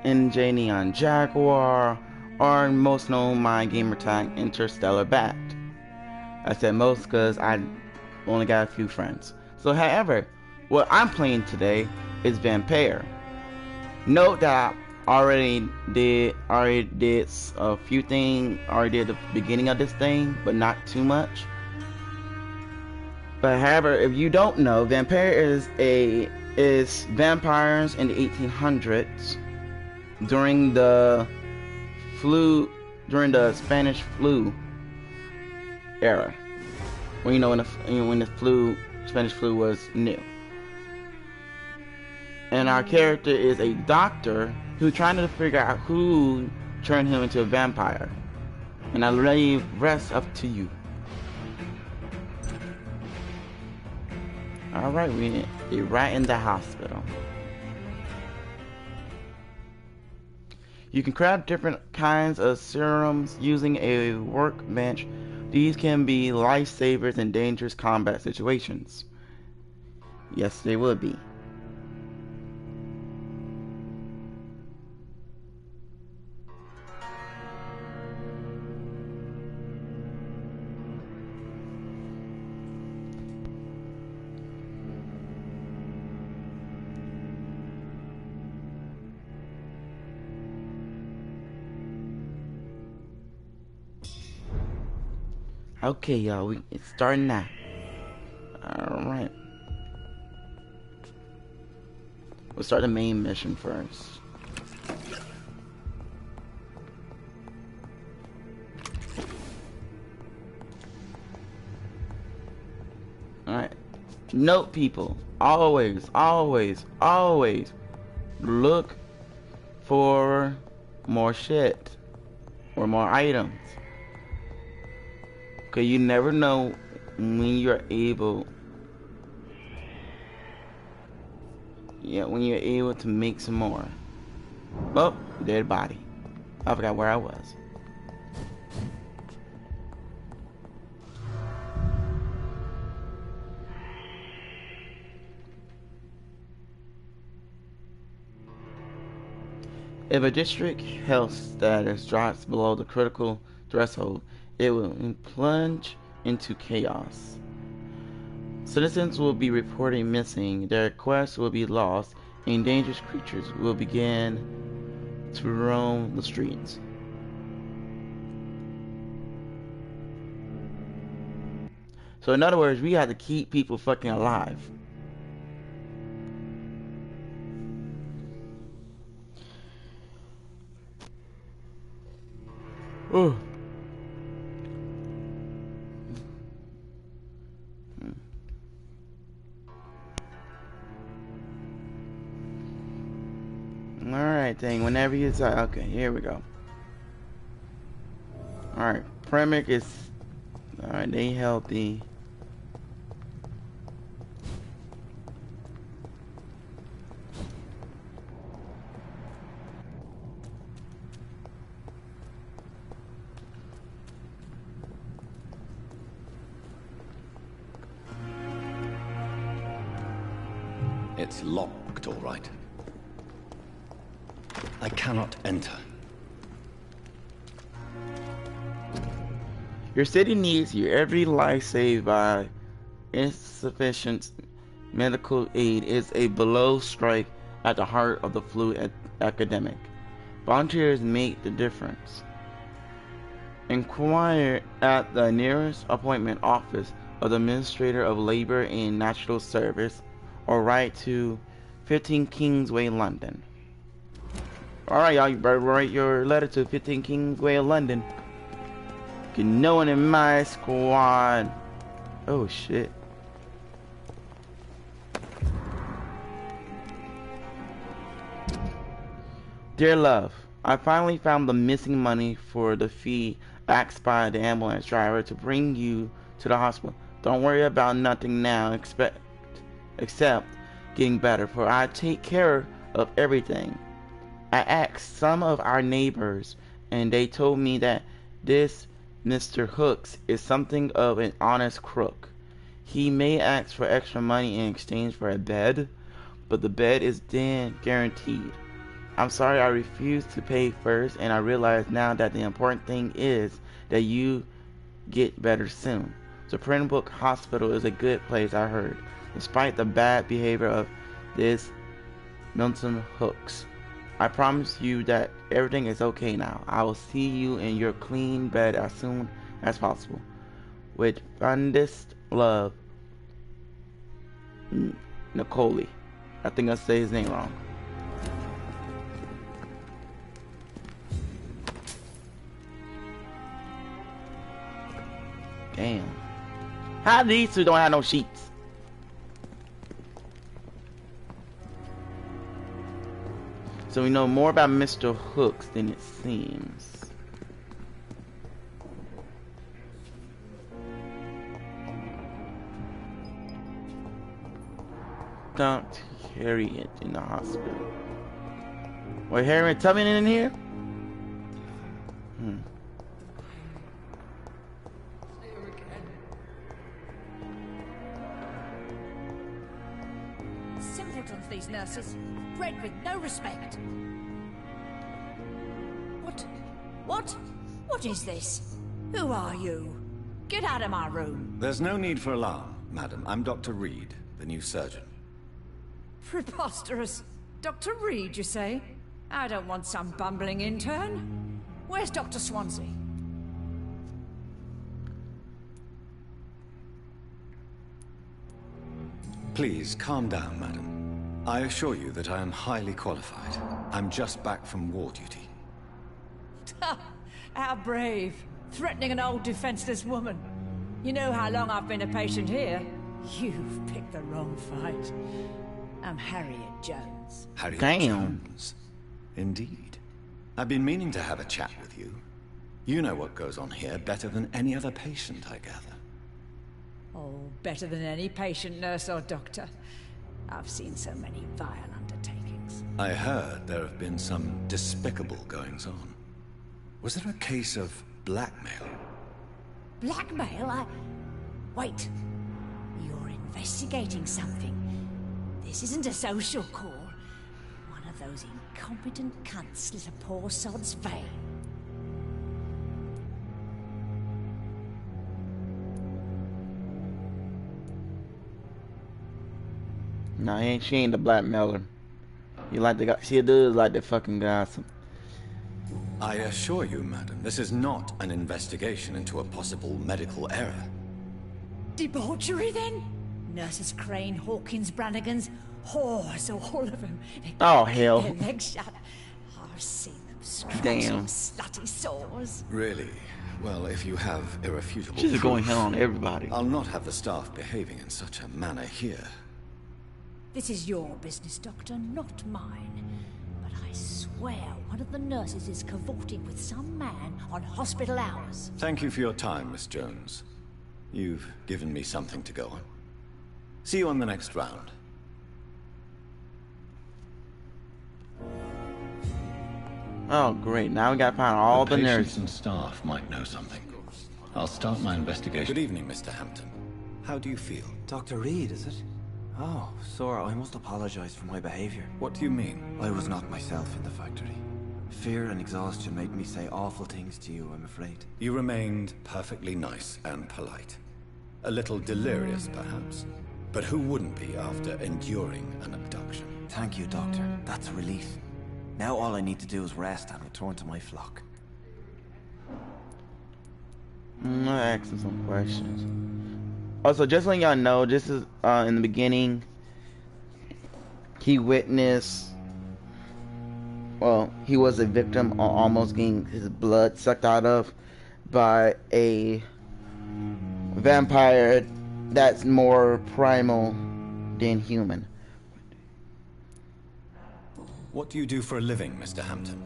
NJ Neon Jaguar, or most known my gamer tag InterstellarBat. I said most because I only got a few friends. So however, what I'm playing today is Vampire. Note that I already did a few things, already did the beginning of this thing, but not too much. But however, if you don't know, Vampire is vampires in the 1800s during the Spanish flu era. When when the Spanish flu was new. And our character is a doctor who's trying to figure out who turned him into a vampire. And I leave rest up to you. Alright, we're right in the hospital. You can craft different kinds of serums using a workbench. These can be lifesavers in dangerous combat situations. Yes, they would be. Okay, y'all, it's starting now. Alright. We'll start the main mission first. Alright. Note, people, always look for more shit or more items. Okay, you never know when you're able. Yeah, when you're able to make some more. Oh, dead body. I forgot where I was. If a district health status drops below the critical threshold, it will plunge into chaos. Citizens will be reported missing, their quests will be lost, and dangerous creatures will begin to roam the streets. So in other words, we have to keep people fucking alive. Oh. Alright, thing. Whenever you decide. Okay, here we go. Alright, Premic is. Alright, they healthy. It's locked, all right. I cannot enter. Your city needs you. Every life saved by insufficient medical aid is a below strike at the heart of the flu epidemic. Volunteers make the difference. Inquire at the nearest appointment office of the Administrator of Labor and National Service, or write to 15 Kingsway, London. Alright, y'all, you better write your letter to 15 Kingsway, London. Get no one in my squad. Oh, shit. Dear love, I finally found the missing money for the fee asked by the ambulance driver to bring you to the hospital. Don't worry about nothing now, except getting better, for I take care of everything. I asked some of our neighbors, and they told me that this Mr. Hooks is something of an honest crook. He may ask for extra money in exchange for a bed, but the bed is then guaranteed. I'm sorry I refused to pay first, and I realize now that the important thing is that you get better soon. Springbrook Hospital is a good place, I heard, despite the bad behavior of this Milton Hooks. I promise you that everything is okay now. I will see you in your clean bed as soon as possible. With fondest love, Nicole. I think I say his name wrong. Damn. How these two don't have no sheets? So we know more about Mr. Hooks than it seems. Don't carry it in the hospital. Wait, Harriet Tubman in here? Simpletons, these nurses. Bred with no respect. What is this? Who are you? Get out of my room. There's no need for alarm, madam. I'm Dr. Reed, the new surgeon. Preposterous. Dr. Reed, you say? I don't want some bumbling intern. Where's Dr. Swansea? Please, calm down, madam. I assure you that I am highly qualified. I'm just back from war duty. How brave. Threatening an old defenseless woman. You know how long I've been a patient here? You've picked the wrong fight. I'm Harriet Jones. Harriet Damn. Jones. Indeed. I've been meaning to have a chat with you. You know what goes on here better than any other patient, I gather. Oh, better than any patient, nurse, or doctor. I've seen so many vile undertakings. I heard there have been some despicable goings-on. Was there a case of blackmail? Blackmail? Wait. You're investigating something. This isn't a social call. One of those incompetent cunts slit a poor sod's vein. No, she ain't the blackmailer. You like the guy? She does like the fucking gossip. I assure you, madam, this is not an investigation into a possible medical error. Debauchery, then? Nurses Crane, Hawkins, Brannigans, whores, all of them. Oh, hell. Their legs shut. I've seen them scratch Damn. on slutty sores. Really? Well, if you have irrefutable She's going proof, hell on everybody. I'll not have the staff behaving in such a manner here. This is your business, Doctor, not mine. But I swear one of the nurses is cavorting with some man on hospital hours. Thank you for your time, Miss Jones. You've given me something to go on. See you on the next round. Oh, great. Now we gotta find all the patients nurses. and staff might know something. I'll start my investigation. Good evening, Mr. Hampton. How do you feel? Dr. Reed, is it? Oh, sir, I must apologize for my behavior. What do you mean? I was not myself in the factory. Fear and exhaustion made me say awful things to you, I'm afraid. You remained perfectly nice and polite. A little delirious, perhaps. But who wouldn't be after enduring an abduction? Thank you, Doctor. That's a relief. Now all I need to do is rest and return to my flock. I'm gonna ask him some questions. Also, just letting y'all know, this is in the beginning. He witnessed. Well, he was a victim of almost getting his blood sucked out of by a vampire that's more primal than human. What do you do for a living, Mr. Hampton?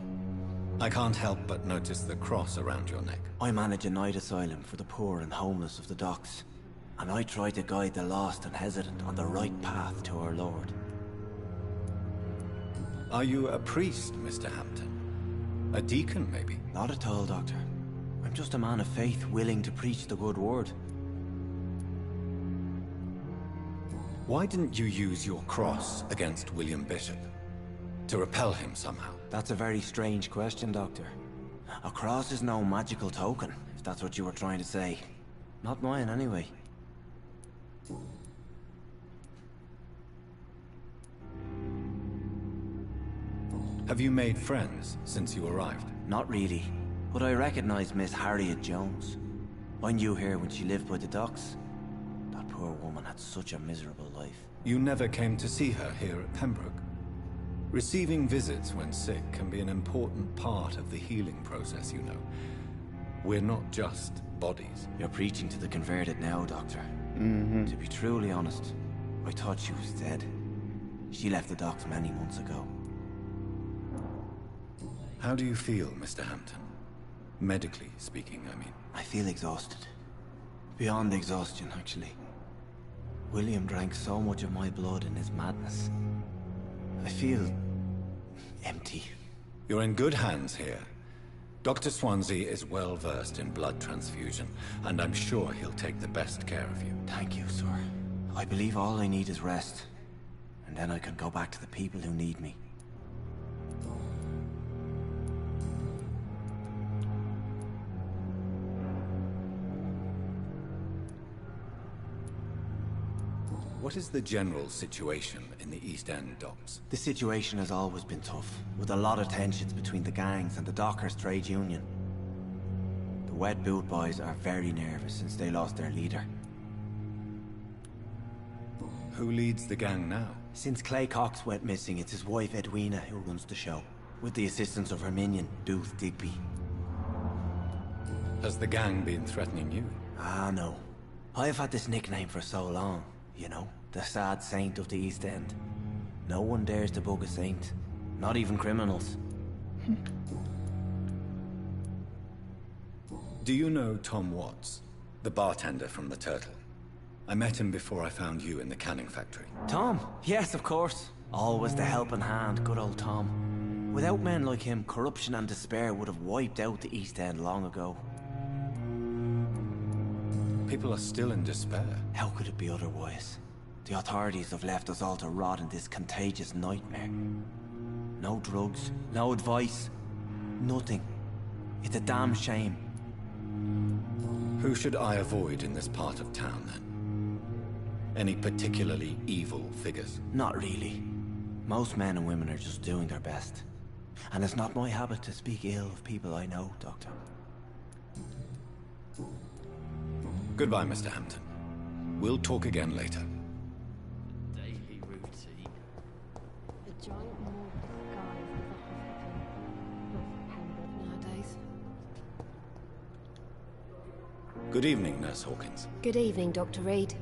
I can't help but notice the cross around your neck. I manage a night asylum for the poor and homeless of the docks. And I try to guide the lost and hesitant on the right path to our Lord. Are you a priest, Mr. Hampton? A deacon, maybe? Not at all, Doctor. I'm just a man of faith willing to preach the good word. Why didn't you use your cross against William Bishop? To repel him somehow? That's a very strange question, Doctor. A cross is no magical token, if that's what you were trying to say. Not mine, anyway. Have you made friends since you arrived? Not really, but I recognize Miss Harriet Jones. I knew her when she lived by the docks. That poor woman had such a miserable life. You never came to see her here at Pembroke? Receiving visits when sick can be an important part of the healing process, you know. We're not just bodies. You're preaching to the converted now, Doctor. To be truly honest, I thought she was dead. She left the docks many months ago. How do you feel, Mr. Hampton? Medically speaking, I mean. I feel exhausted. Beyond exhaustion, actually. William drank so much of my blood in his madness. I feel empty. You're in good hands here. Dr. Swansea is well versed in blood transfusion, and I'm sure he'll take the best care of you. Thank you, sir. I believe all I need is rest. And then I can go back to the people who need me. What is the general situation in the East End docks? The situation has always been tough, with a lot of tensions between the gangs and the Dockers Trade Union. The Wet Boot Boys are very nervous since they lost their leader. Who leads the gang now? Since Clay Cox went missing, it's his wife Edwina who runs the show, with the assistance of her minion, Booth Digby. Has the gang been threatening you? Ah, no. I've had this nickname for so long, you know, the sad saint of the East End. No one dares to bug a saint, not even criminals. Do you know Tom Watts, the bartender from the Turtle? I met him before I found you in the canning factory. Tom? Yes, of course. Always the helping hand, good old Tom. Without men like him, corruption and despair would have wiped out the East End long ago. People are still in despair. How could it be otherwise? The authorities have left us all to rot in this contagious nightmare. No drugs, no advice, nothing. It's a damn shame. Who should I avoid in this part of town, then? Any particularly evil figures? Not really. Most men and women are just doing their best. And it's not my habit to speak ill of people I know, Doctor. Goodbye, Mr. Hampton. We'll talk again later. Daily routine. A giant morgue disguised as a hospital. What's Pembroke nowadays? Good evening, Nurse Hawkins. Good evening, Dr. Reed.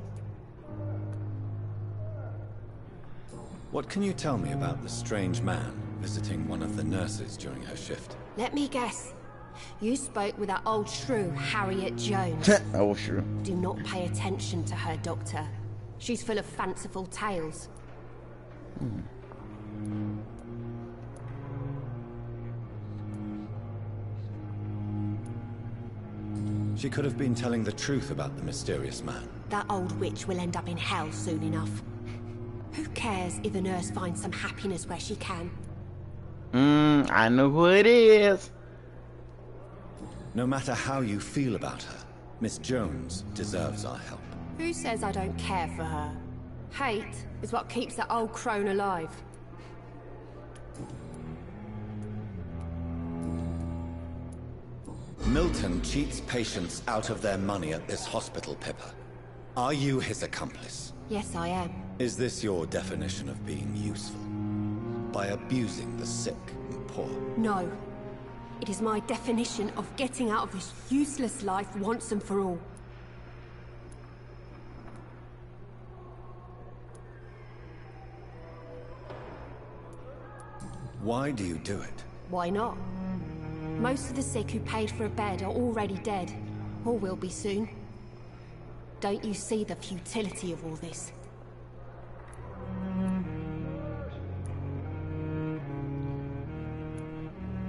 What can you tell me about the strange man visiting one of the nurses during her shift? Let me guess. You spoke with that old shrew, Harriet Jones. Oh, sure. Do not pay attention to her, Doctor. She's full of fanciful tales. She could have been telling the truth about the mysterious man. That old witch will end up in hell soon enough. Who cares if a nurse finds some happiness where she can? I know who it is. No matter how you feel about her, Miss Jones deserves our help. Who says I don't care for her? Hate is what keeps that old crone alive. Milton cheats patients out of their money at this hospital, Pippa. Are you his accomplice? Yes, I am. Is this your definition of being useful? By abusing the sick and poor? No. It is my definition of getting out of this useless life once and for all. Why do you do it? Why not? Most of the sick who paid for a bed are already dead, or will be soon. Don't you see the futility of all this?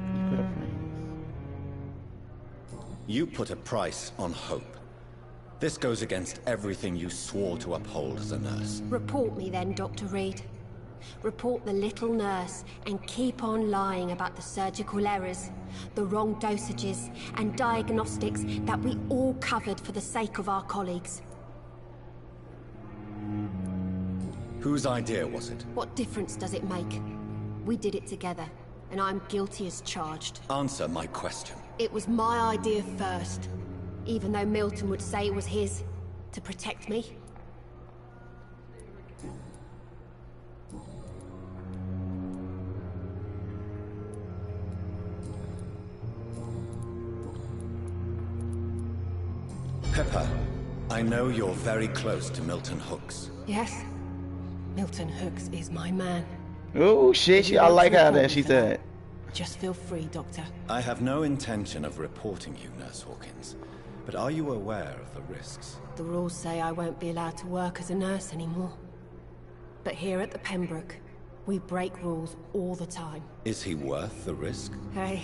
You could have friends. You put a price on hope. This goes against everything you swore to uphold as a nurse. Report me then, Dr. Reed. Report the little nurse and keep on lying about the surgical errors, the wrong dosages and diagnostics that we all covered for the sake of our colleagues. Whose idea was it? What difference does it make? We did it together, and I'm guilty as charged. Answer my question. It was my idea first, even though Milton would say it was his, to protect me. Pepper, I know you're very close to Milton Hooks. Yes, Milton Hooks is my man. Oh shit, I like how that she said. Just feel free, Doctor. I have no intention of reporting you, Nurse Hawkins, but are you aware of the risks? The rules say I won't be allowed to work as a nurse anymore. But here at the Pembroke, we break rules all the time. Is he worth the risk? Hey,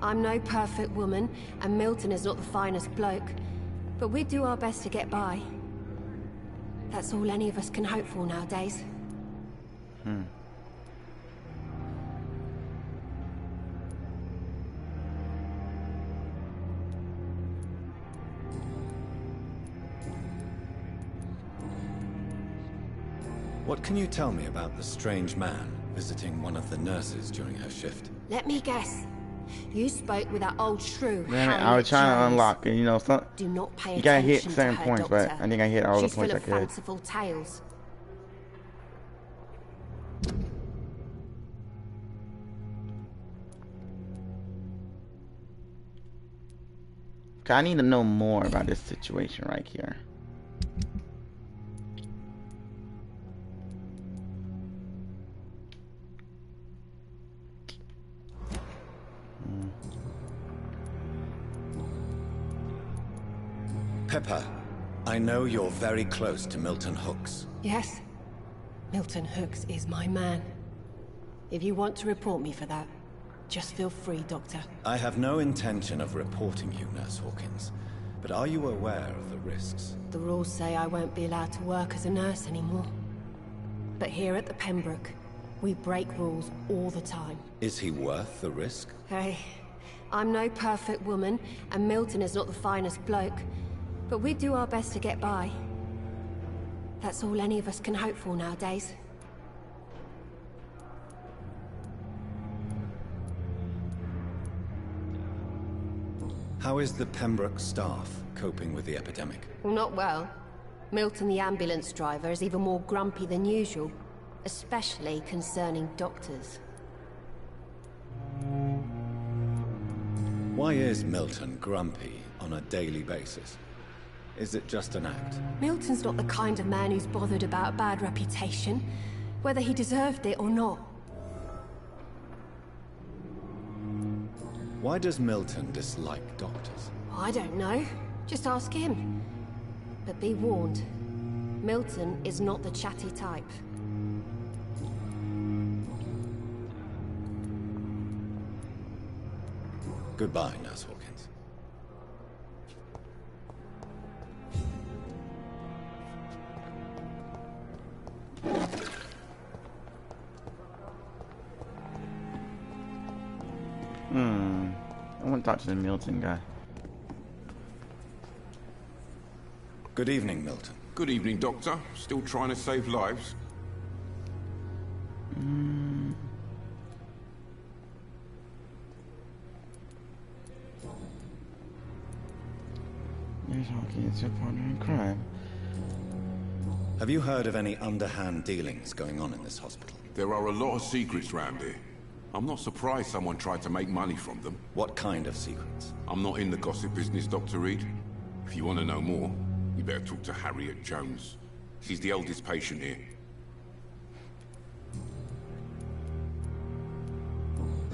I'm no perfect woman, and Milton is not the finest bloke, but we do our best to get by. That's all any of us can hope for nowadays. What can you tell me about the strange man visiting one of the nurses during her shift? Let me guess. You spoke with that old shrew. Man, I was trying to unlock it, you know, some Do not pay you gotta attention hit certain to her, points, Doctor. but I think I hit all She's the points I full of could. fanciful tales. I need to know more about this situation right here. Pepper, I know you're very close to Milton Hooks. Yes, Milton Hooks is my man. If you want to report me for that, just feel free, Doctor. I have no intention of reporting you, Nurse Hawkins, but are you aware of the risks? The rules say I won't be allowed to work as a nurse anymore. But here at the Pembroke, we break rules all the time. Is he worth the risk? Hey, I'm no perfect woman, and Milton is not the finest bloke, but we do our best to get by. That's all any of us can hope for nowadays. How is the Pembroke staff coping with the epidemic? Well, not well. Milton, the ambulance driver, is even more grumpy than usual, especially concerning doctors. Why is Milton grumpy on a daily basis? Is it just an act? Milton's not the kind of man who's bothered about a bad reputation, whether he deserved it or not. Why does Milton dislike doctors? I don't know. Just ask him. But be warned, Milton is not the chatty type. Goodbye, Nurse Hawkins. I want to talk to the Milton guy. Good evening, Milton. Good evening, Doctor. Still trying to save lives? There's Hawkins, your partner in crime. Have you heard of any underhand dealings going on in this hospital? There are a lot of secrets round here. I'm not surprised someone tried to make money from them. What kind of secrets? I'm not in the gossip business, Dr. Reed. If you want to know more, you better talk to Harriet Jones. She's the oldest patient here.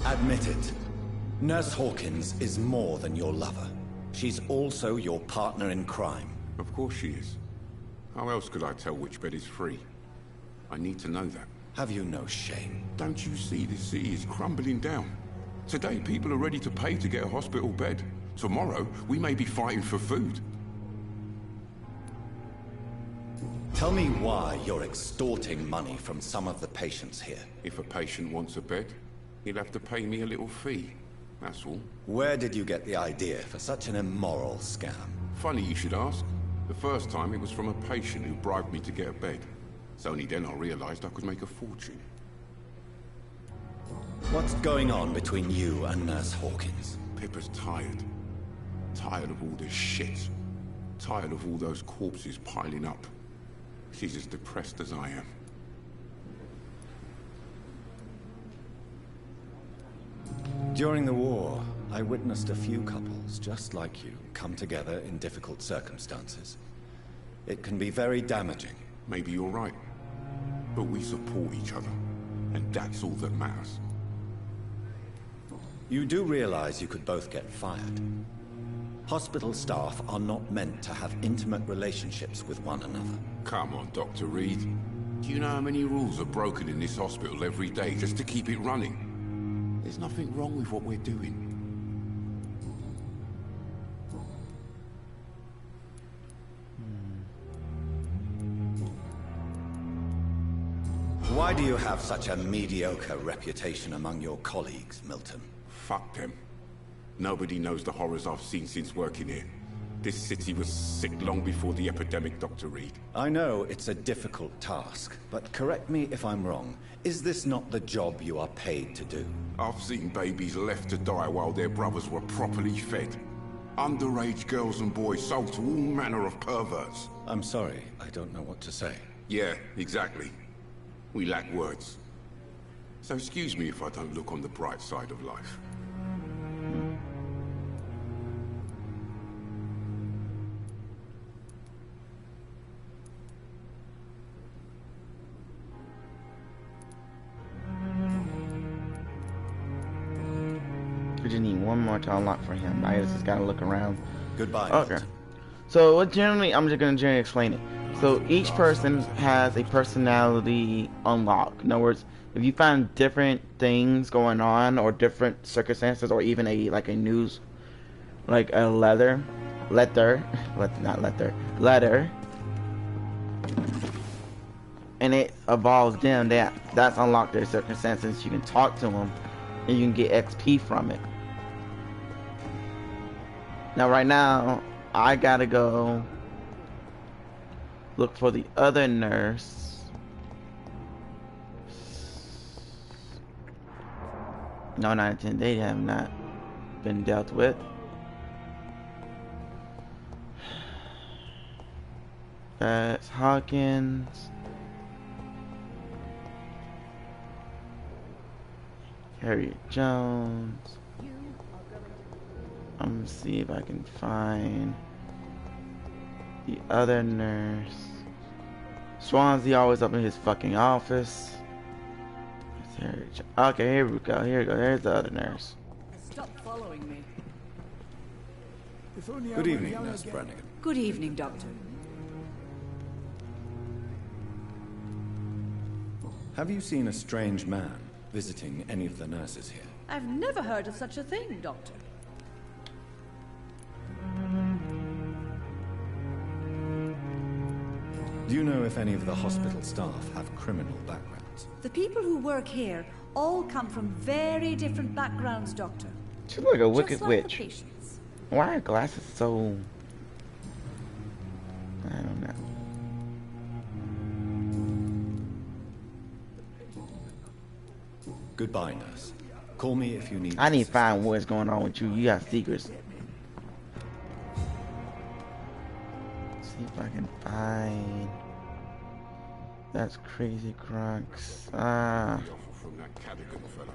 Admit it. Nurse Hawkins is more than your lover. She's also your partner in crime. Of course she is. How else could I tell which bed is free? I need to know that. Have you no shame? Don't you see this city is crumbling down? Today, people are ready to pay to get a hospital bed. Tomorrow, we may be fighting for food. Tell me why you're extorting money from some of the patients here. If a patient wants a bed, he'll have to pay me a little fee. That's all. Where did you get the idea for such an immoral scam? Funny you should ask. The first time it was from a patient who bribed me to get a bed. It's only then I realized I could make a fortune. What's going on between you and Nurse Hawkins? Pippa's tired. Tired of all this shit. Tired of all those corpses piling up. She's as depressed as I am. During the war, I witnessed a few couples just like you come together in difficult circumstances. It can be very damaging. Maybe you're right. But we support each other. And that's all that matters. You do realize you could both get fired. Hospital staff are not meant to have intimate relationships with one another. Come on, Dr. Reed. Do you know how many rules are broken in this hospital every day just to keep it running? There's nothing wrong with what we're doing. Why do you have such a mediocre reputation among your colleagues, Milton? Fuck them. Nobody knows the horrors I've seen since working here. This city was sick long before the epidemic, Dr. Reed. I know it's a difficult task, but correct me if I'm wrong. Is this not the job you are paid to do? I've seen babies left to die while their brothers were properly fed. Underage girls and boys sold to all manner of perverts. I'm sorry, I don't know what to say. Yeah, exactly. We lack words. So excuse me if I don't look on the bright side of life. We just need one more to unlock for him. I just gotta look around. Goodbye. Okay. Milton. So what generally, I'm just gonna generally explain it. So each person has a personality unlock. In other words, if you find different things going on or different circumstances, or even like a news, like a letter, and it involves them, that's unlocked their circumstances. You can talk to them, and you can get XP from it. Now, right now, I gotta go look for the other nurse. No, 9 and 10, they have not been dealt with. That's Hawkins. Harriet Jones. I'm gonna see if I can find the other nurse. Swansea always up in his fucking office. Okay, here we go. Here we go. Here's the other nurse. Stop following me. Good evening, Nurse Brannigan. Good evening, Doctor. Have you seen a strange man visiting any of the nurses here? I've never heard of such a thing, Doctor. Do you know if any of the hospital staff have criminal backgrounds? The people who work here all come from very different backgrounds, Doctor. She's like a wicked Just like witch. the patients. Why are her glasses so... I don't know. Goodbye, nurse. Call me if you need... I need to assistance. find what's going on with you. You got secrets. See if I can find... That's Crazy Crux. The offer from that Cadigan fellow.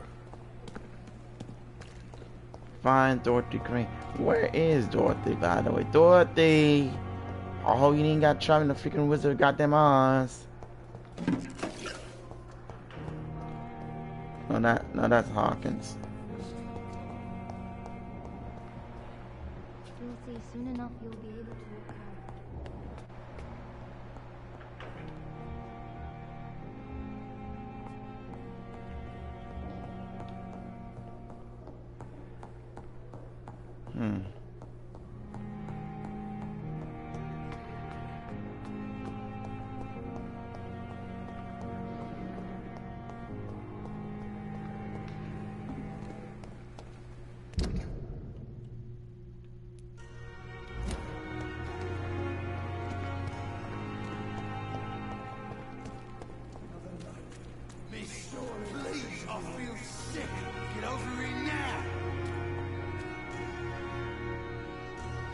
Find Dorothy Green. Where is Dorothy, by the way? Dorothy! Oh, you ain't got trouble in the freaking Wizard of goddamn Oz. No, that's Hawkins. You'll see soon enough you'll be able to recover.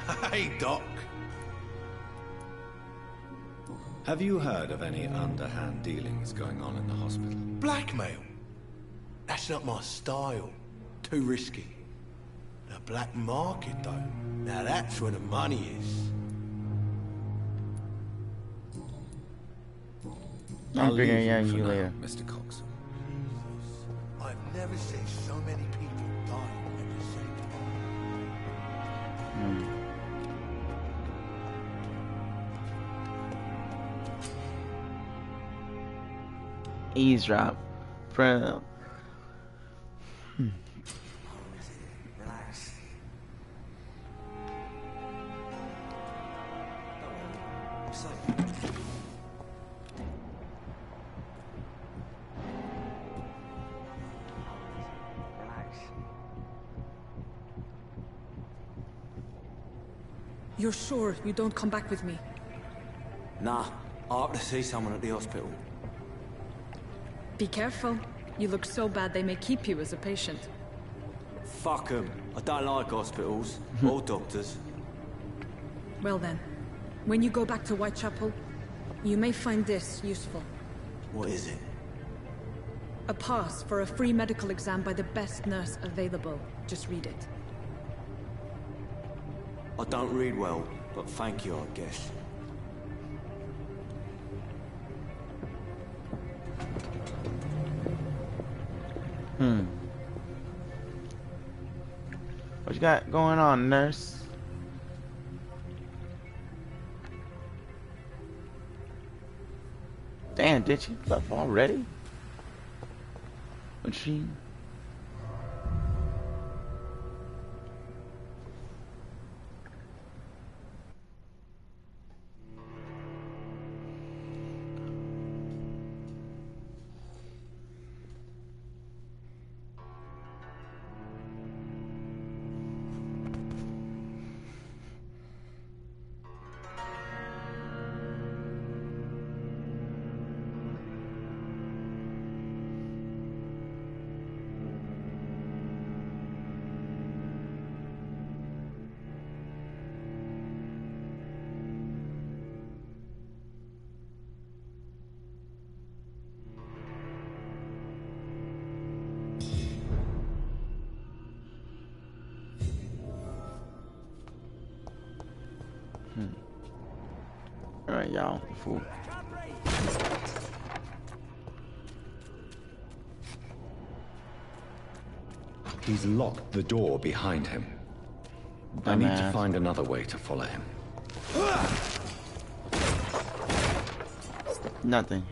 Hey, Doc. Have you heard of any underhand dealings going on in the hospital? Blackmail? That's not my style. Too risky. The black market, though. Now that's where the money is. I'm leave figuring for you now, later. Mr. Cox. I've never seen so many people die at the same time. Eavesdrop. From Relax. Don't worry. Relax. You're sure you don't come back with me? Nah, I ought to see someone at the hospital. Be careful. You look so bad they may keep you as a patient. Fuck 'em. I don't like hospitals or doctors. Well then, when you go back to Whitechapel, you may find this useful. What is it? A pass for a free medical exam by the best nurse available. Just read it. I don't read well, but thank you, I guess. What you got going on, nurse? Damn, did she left already? What she? Alright, y'all. Fool. He's locked the door behind him. I need to Dumbass. find another way to follow him. Nothing.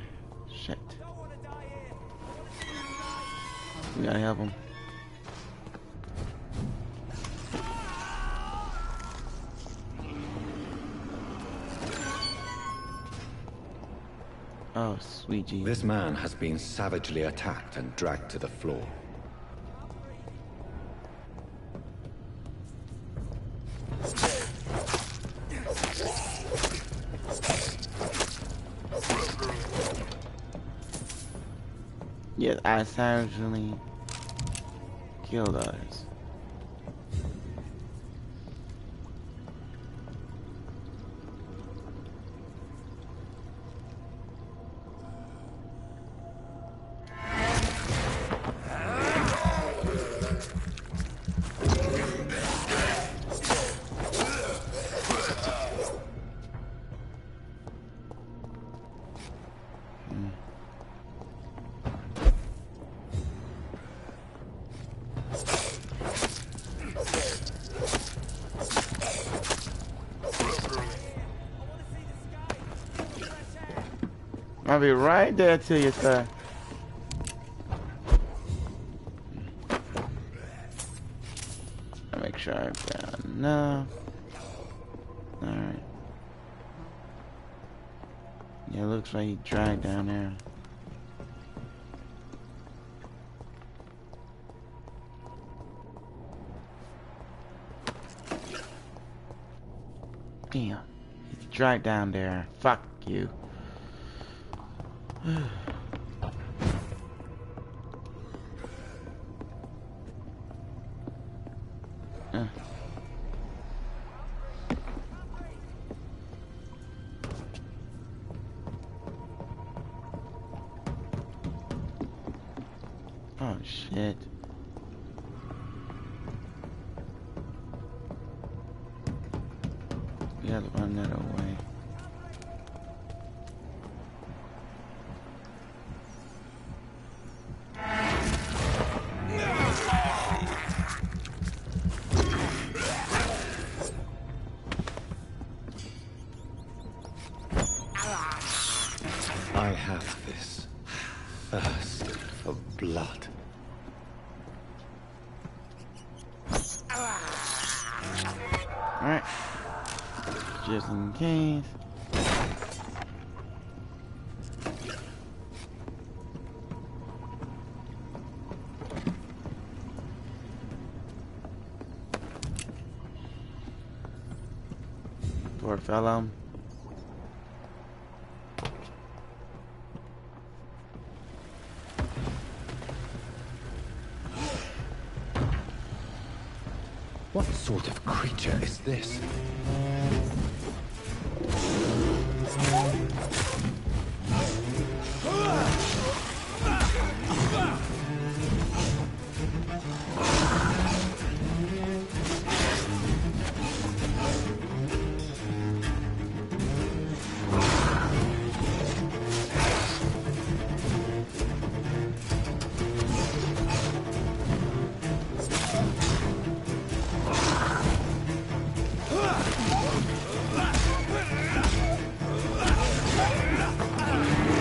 Shit. We gotta help him. Oh, sweet Jesus. This man has been savagely attacked and dragged to the floor. Yes, I savagely killed others. I'll be right there to you, sir. I'll make sure I've got enough. Alright. Yeah, it looks like he dragged down there. Damn. He's dragged down there. Fuck you. shit. You have to run that away. I have this thirst for blood. Alright. Just in case. Poor fellow. What sort of creature is this?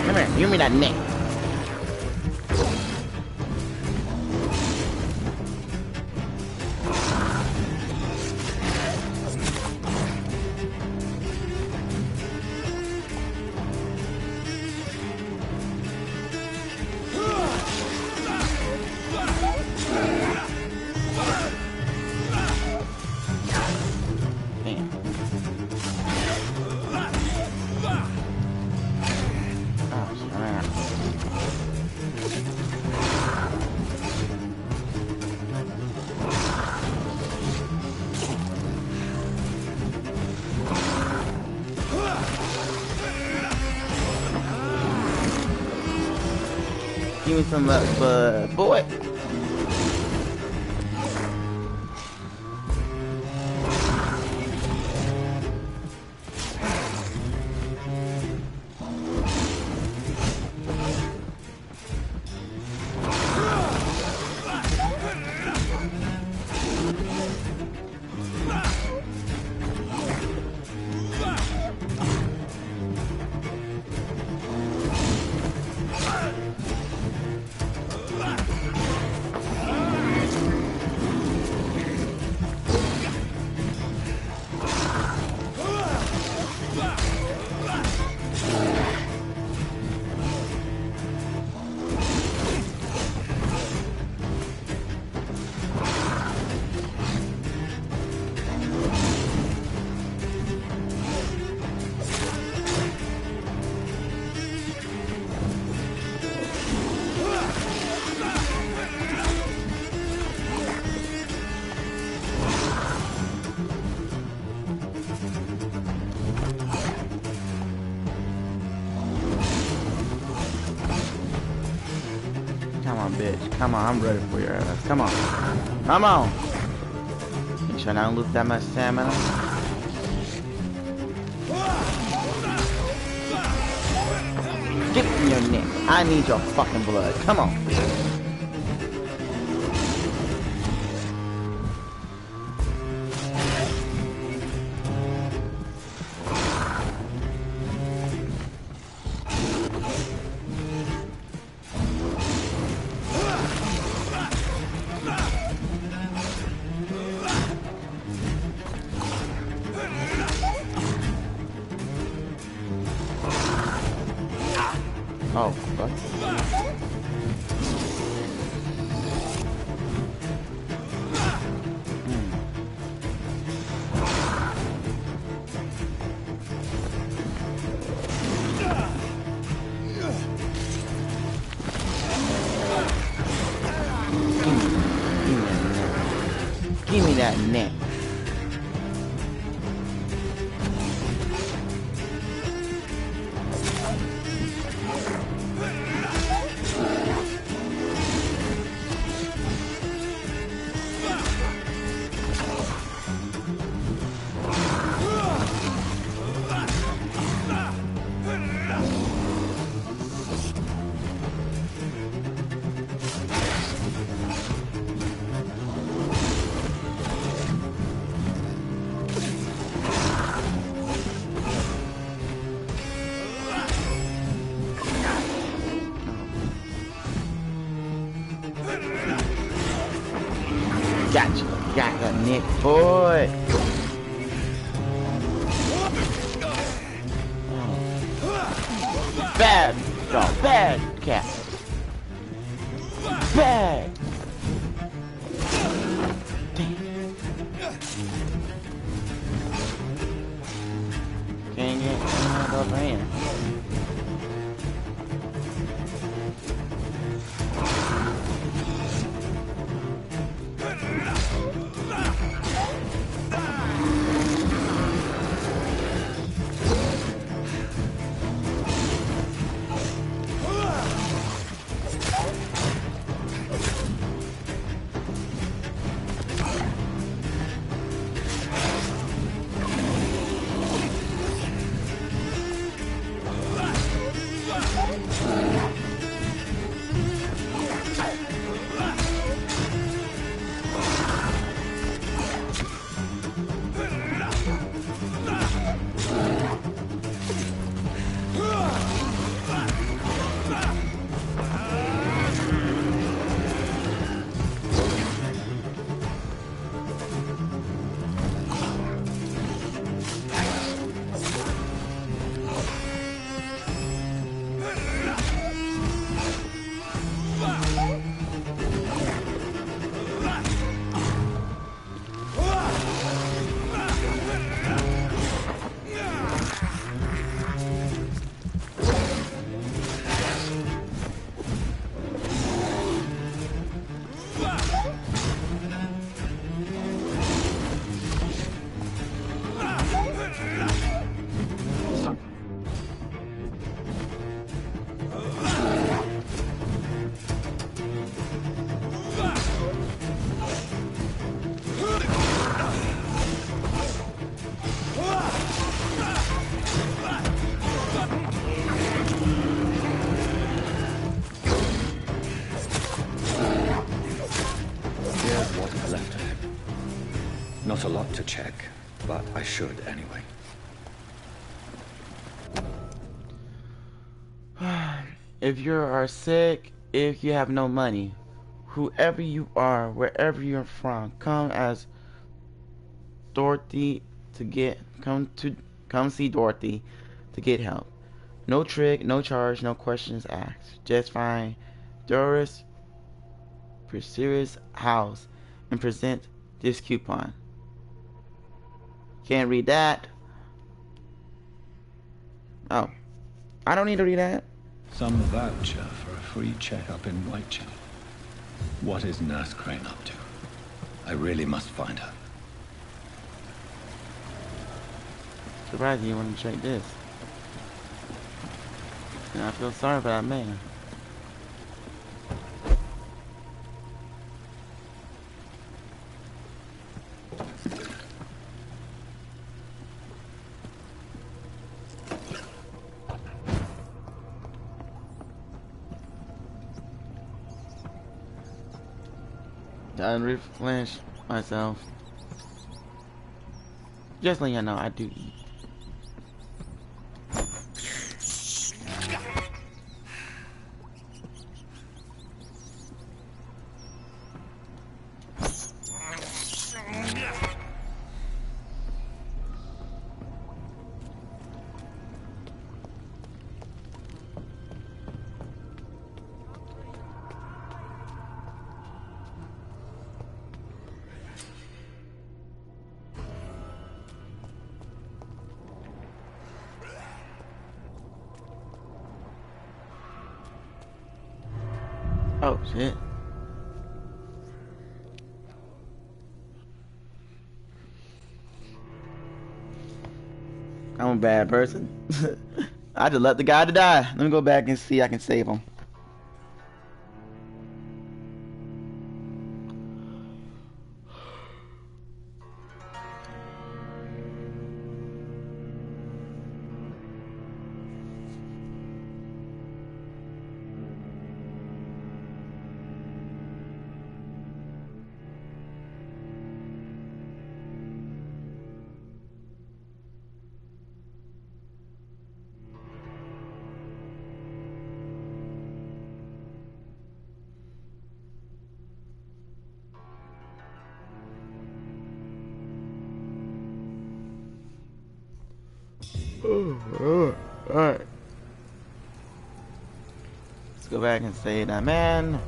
Come here, give me that neck. Give me some boy. Come on, bitch. Come on, I'm ready for your ass. Come on. Come on. Make sure I don't lose that much stamina. Get in your neck. I need your fucking blood. Come on. Oh, fuck. Give me that neck. got the Nick boy. Bad dog, bad cat. Bad. Damn. Can't get the upper hand. Not a lot to check, but I should anyway. If you are sick, if you have no money, whoever you are, wherever you're from, come see Dorothy to get help. No trick, no charge, no questions asked. Just find Doris Pursuer's house and present this coupon. Can't read that. Oh, I don't need to read that. Some voucher for a free checkup in Whitechapel. What is Nurse Crane up to? I really must find her. Surprised you want to check this. And I feel sorry for that man. I replenish myself. Just letting you know I do eat. Oh shit. I'm a bad person. I just let the guy to die. Let me go back and see if I can save him. Alright. Let's go back and say that, man.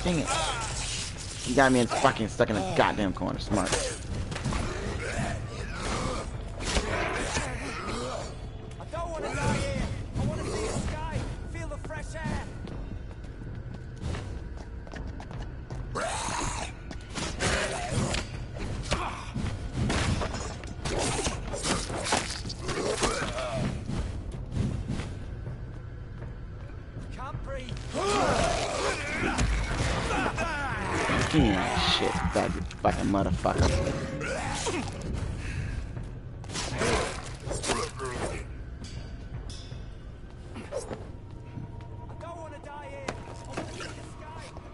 Dang it. You got me fucking stuck in a goddamn corner. Smart. I don't want to die here. I want to see the sky, feel the fresh air. Can't breathe. Yeah, shit, that fucking motherfucker.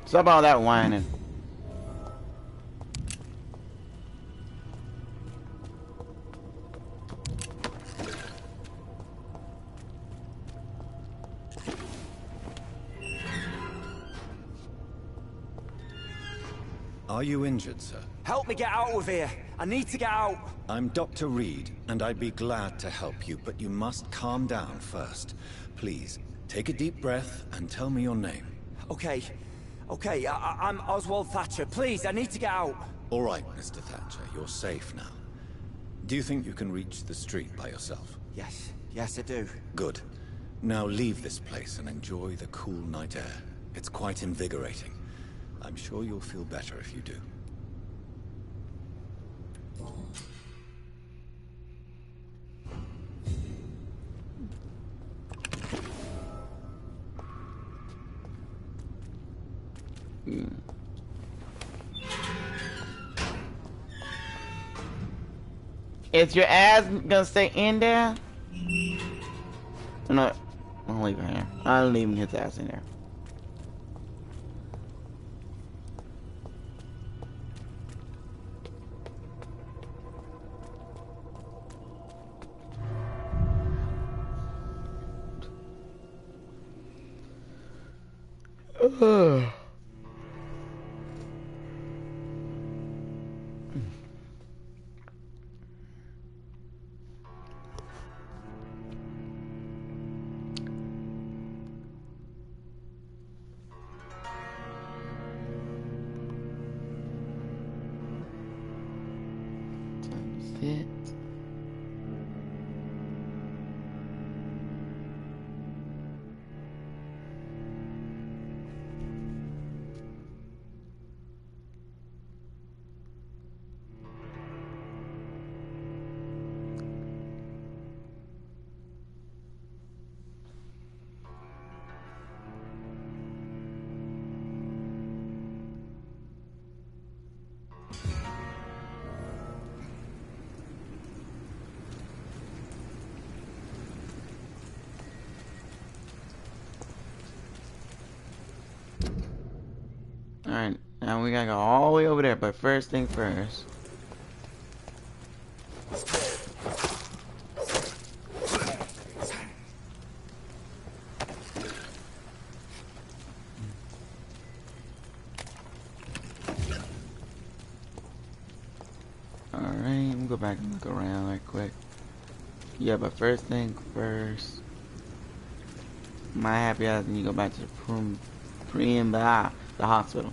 Stop all that whining. Are you injured, sir? Help me get out of here. I need to get out. I'm Dr. Reed, and I'd be glad to help you, but you must calm down first. Please, take a deep breath and tell me your name. Okay. Okay, I'm Oswald Thatcher. Please, I need to get out. All right, Mr. Thatcher, you're safe now. Do you think you can reach the street by yourself? Yes. Yes, I do. Good. Now leave this place and enjoy the cool night air. It's quite invigorating. I'm sure you'll feel better if you do. Is your ass gonna stay in there? No, I'll leave her here. I'm leaving his ass in there. It. Alright, now we gotta go all the way over there, but first thing first. Alright, we'll go back and look around right quick. Yeah, but first thing first. My happy ass and you go back to the hospital.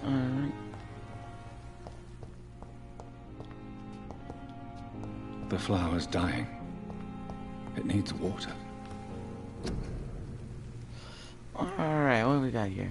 Alright. The flower's dying. It needs water. Alright, what do we got here?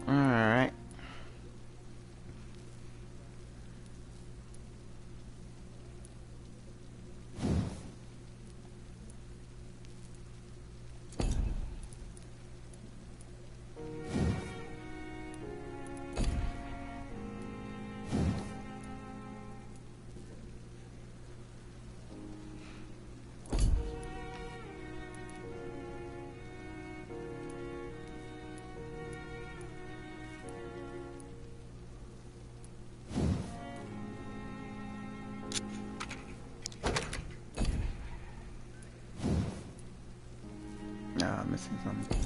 Alright. I'm missing something.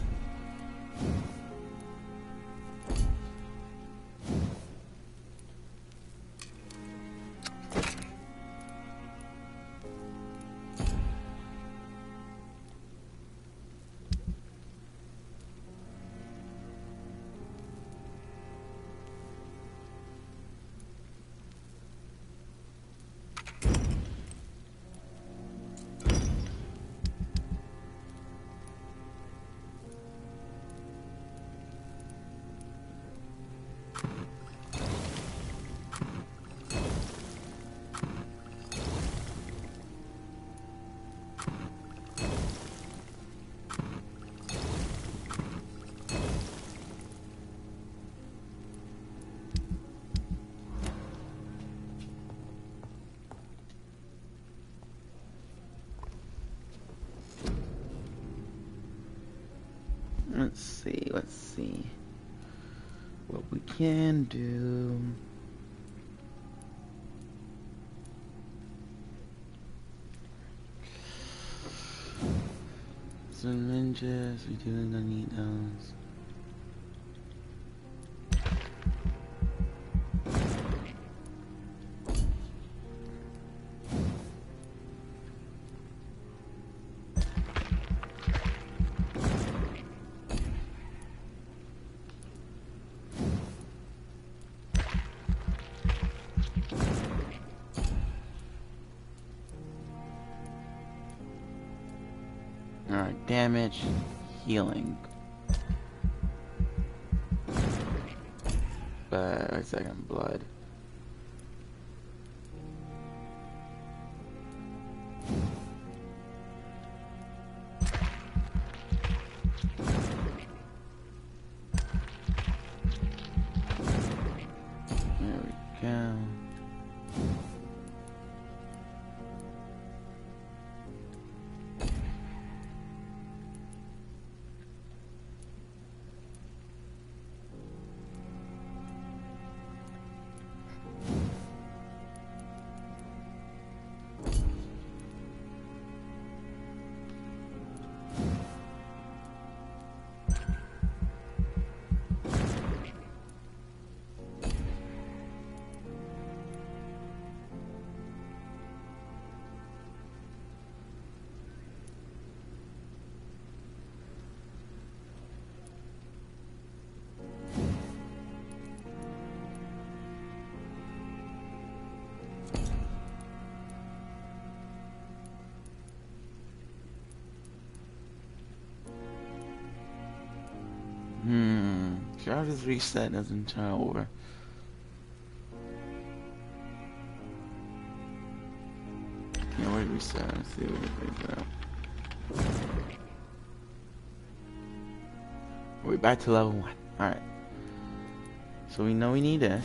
Let's see what we can do. Some ninjas, we do gonna need those. Alright, damage, healing. But wait a second, blood. There we go. Okay, I'll just reset this and try over. Yeah, wait, reset. Let's see what it brings out. We're back to level 1. Alright. So we know we need this.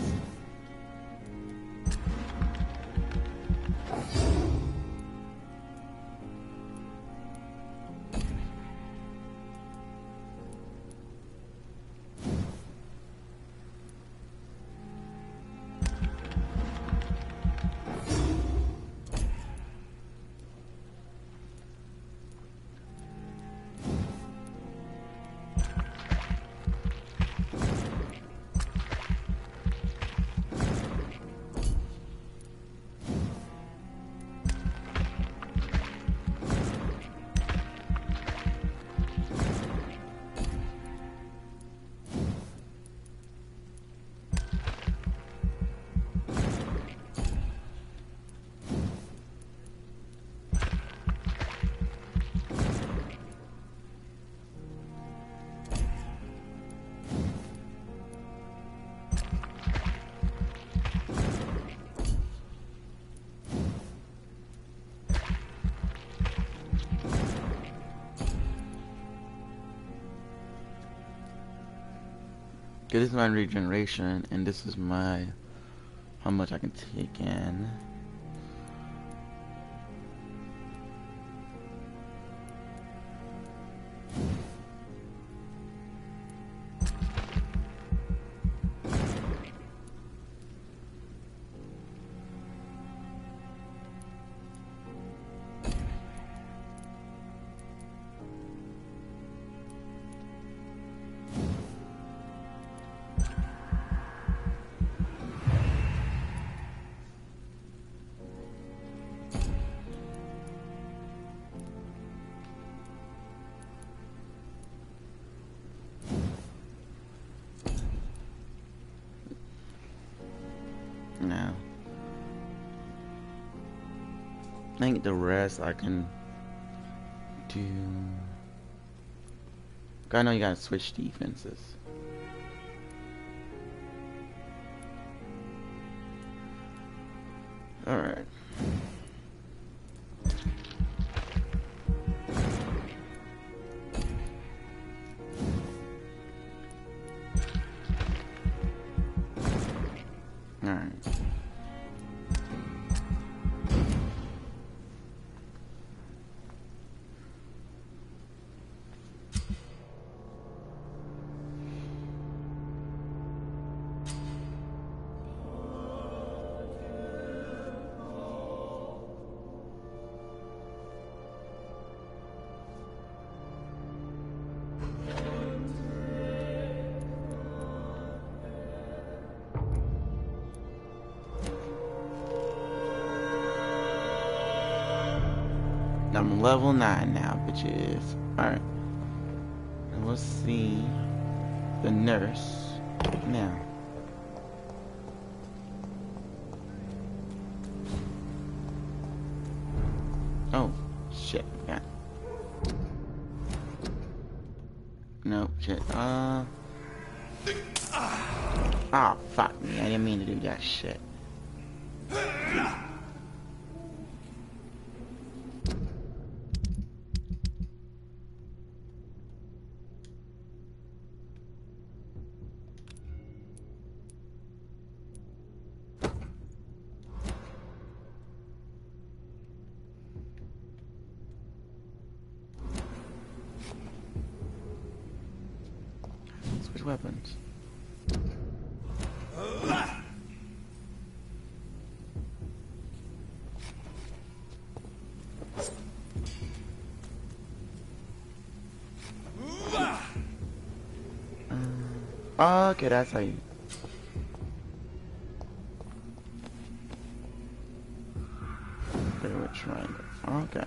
This is my regeneration, and this is my how much I can take in. Now, I think the rest I can do. I know you gotta switch defenses. Alright. Alright. I'm level 9 now, bitches. Alright. And we'll see the nurse now. Oh, shit. Yeah. No, shit. Ah, fuck me. I didn't mean to do that shit. Switch weapons. Okay, that's how you. Favorite triangle. Okay.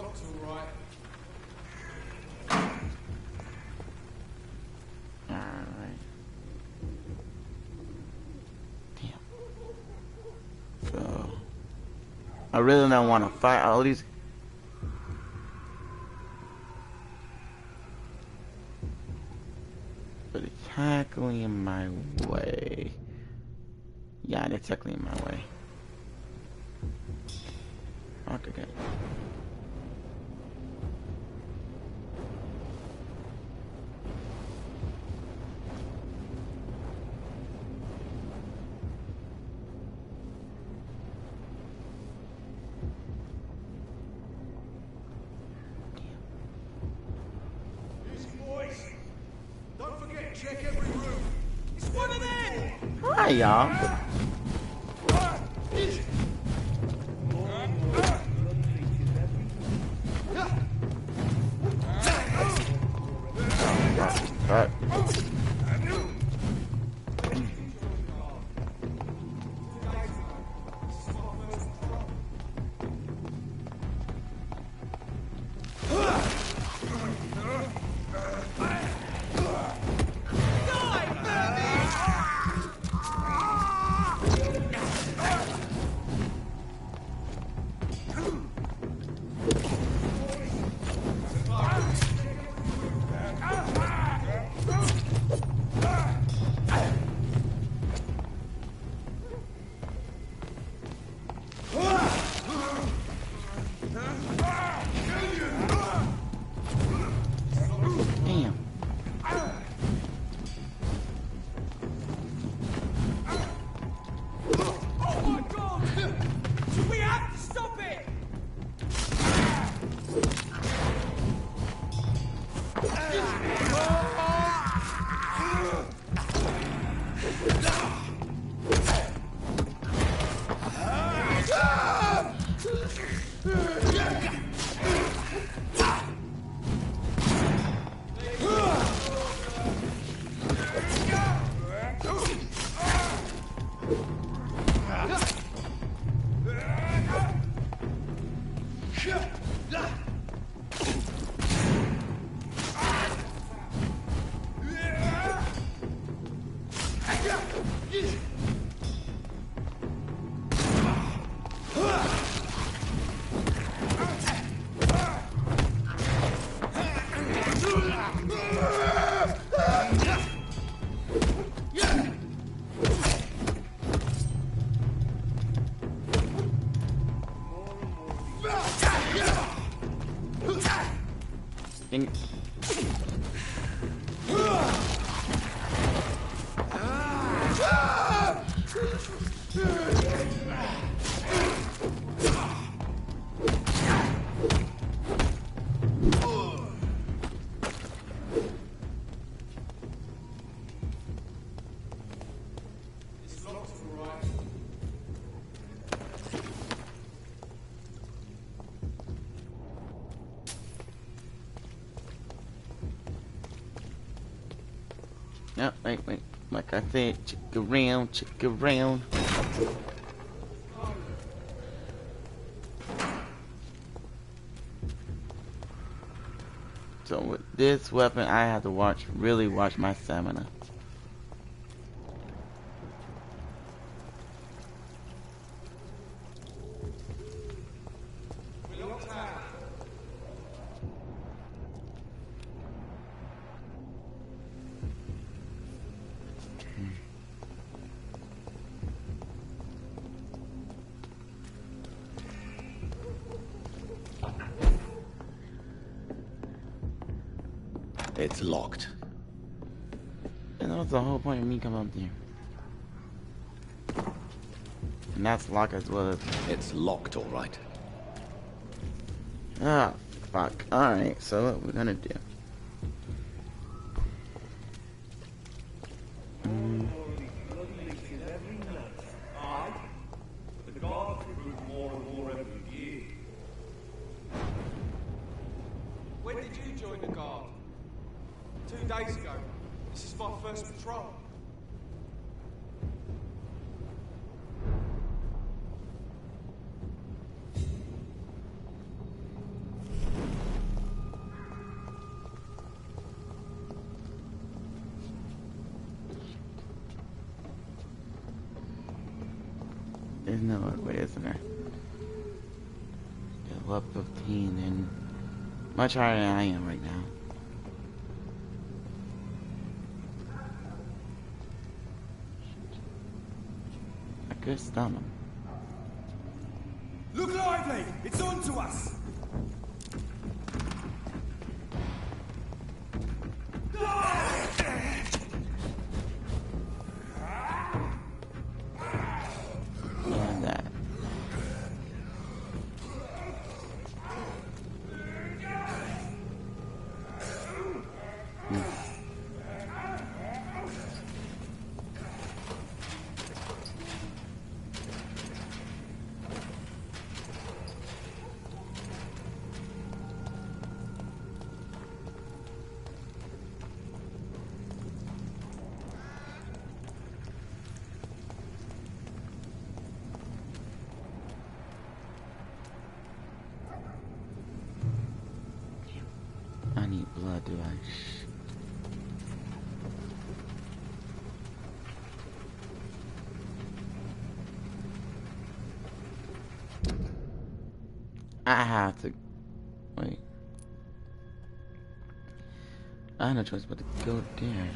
locked all right. Alright. Damn. So I really don't want to fight all these. But it's technically in my way. Yeah, they're technically in my way. Okay. Don't forget, check every room. It's one of them! Hi, y'all. Alright. No, wait. Like I said, check around. So with this weapon, I have to really watch my stamina. It's locked. And that was the whole point of me coming up there. And that's locked as well as... It's locked, all right. Ah, fuck. Alright, so what we're gonna do. When did you join the guard? 2 days ago. This is my first patrol. There's no other way, isn't there? Yeah, level 15 and much higher than I am right now. I could stun him. Look lively! It's on to us! And that. I need blood, do I? I have to wait. I have no choice but to go there.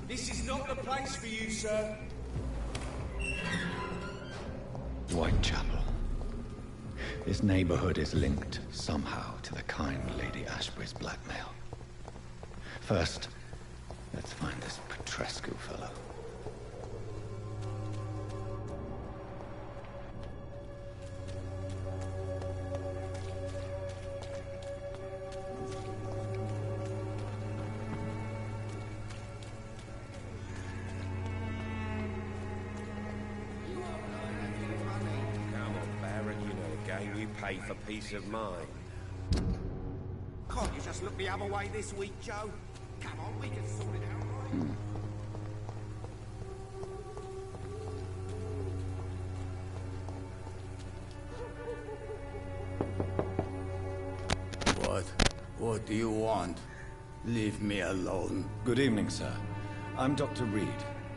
This is not the place for you, sir. Whitechapel. This neighborhood is linked somehow to the kind Lady Ashbury's blackmail. First, let's find this Petrescu fellow. Pay for peace of mind. Can't you just look the other way this week, Joe? Come on, we can sort it out, right? What do you want? Leave me alone. Good evening, sir. I'm Dr. Reed.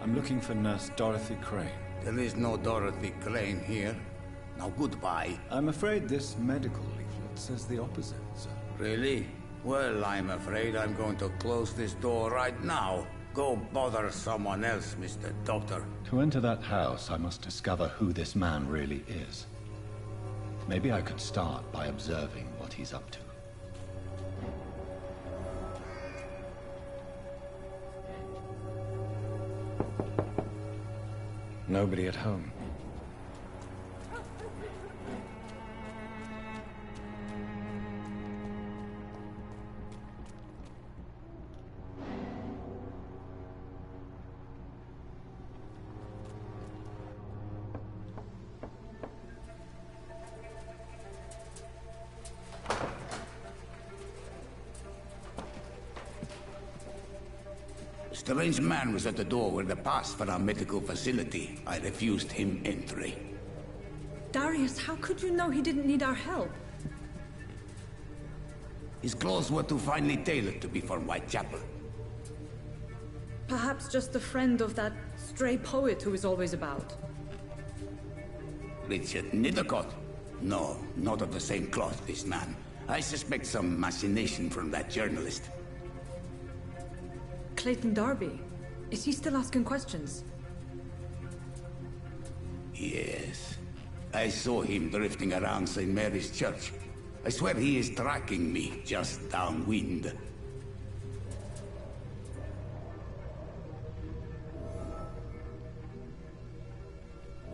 I'm looking for Nurse Dorothy Crane. There is no Dorothy Crane here. Now goodbye. I'm afraid this medical leaflet says the opposite, sir. Really? Well, I'm afraid I'm going to close this door right now. Go bother someone else, Mr. Doctor. To enter that house, I must discover who this man really is. Maybe I could start by observing what he's up to. Nobody at home. A strange man was at the door with the pass for our medical facility. I refused him entry. Darius, how could you know he didn't need our help? His clothes were too finely tailored to be for Whitechapel. Perhaps just a friend of that stray poet who is always about. Richard Nithercott? No, not of the same cloth, this man. I suspect some machination from that journalist. Clayton Darby. Is he still asking questions? Yes. I saw him drifting around St. Mary's Church. I swear he is tracking me just downwind.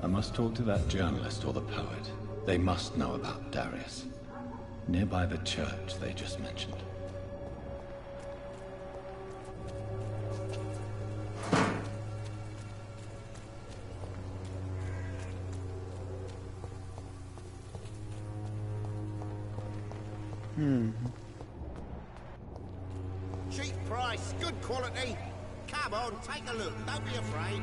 I must talk to that journalist or the poet. They must know about Darius. Nearby the church they just mentioned. Cheap price, good quality. Come on, take a look. Don't be afraid.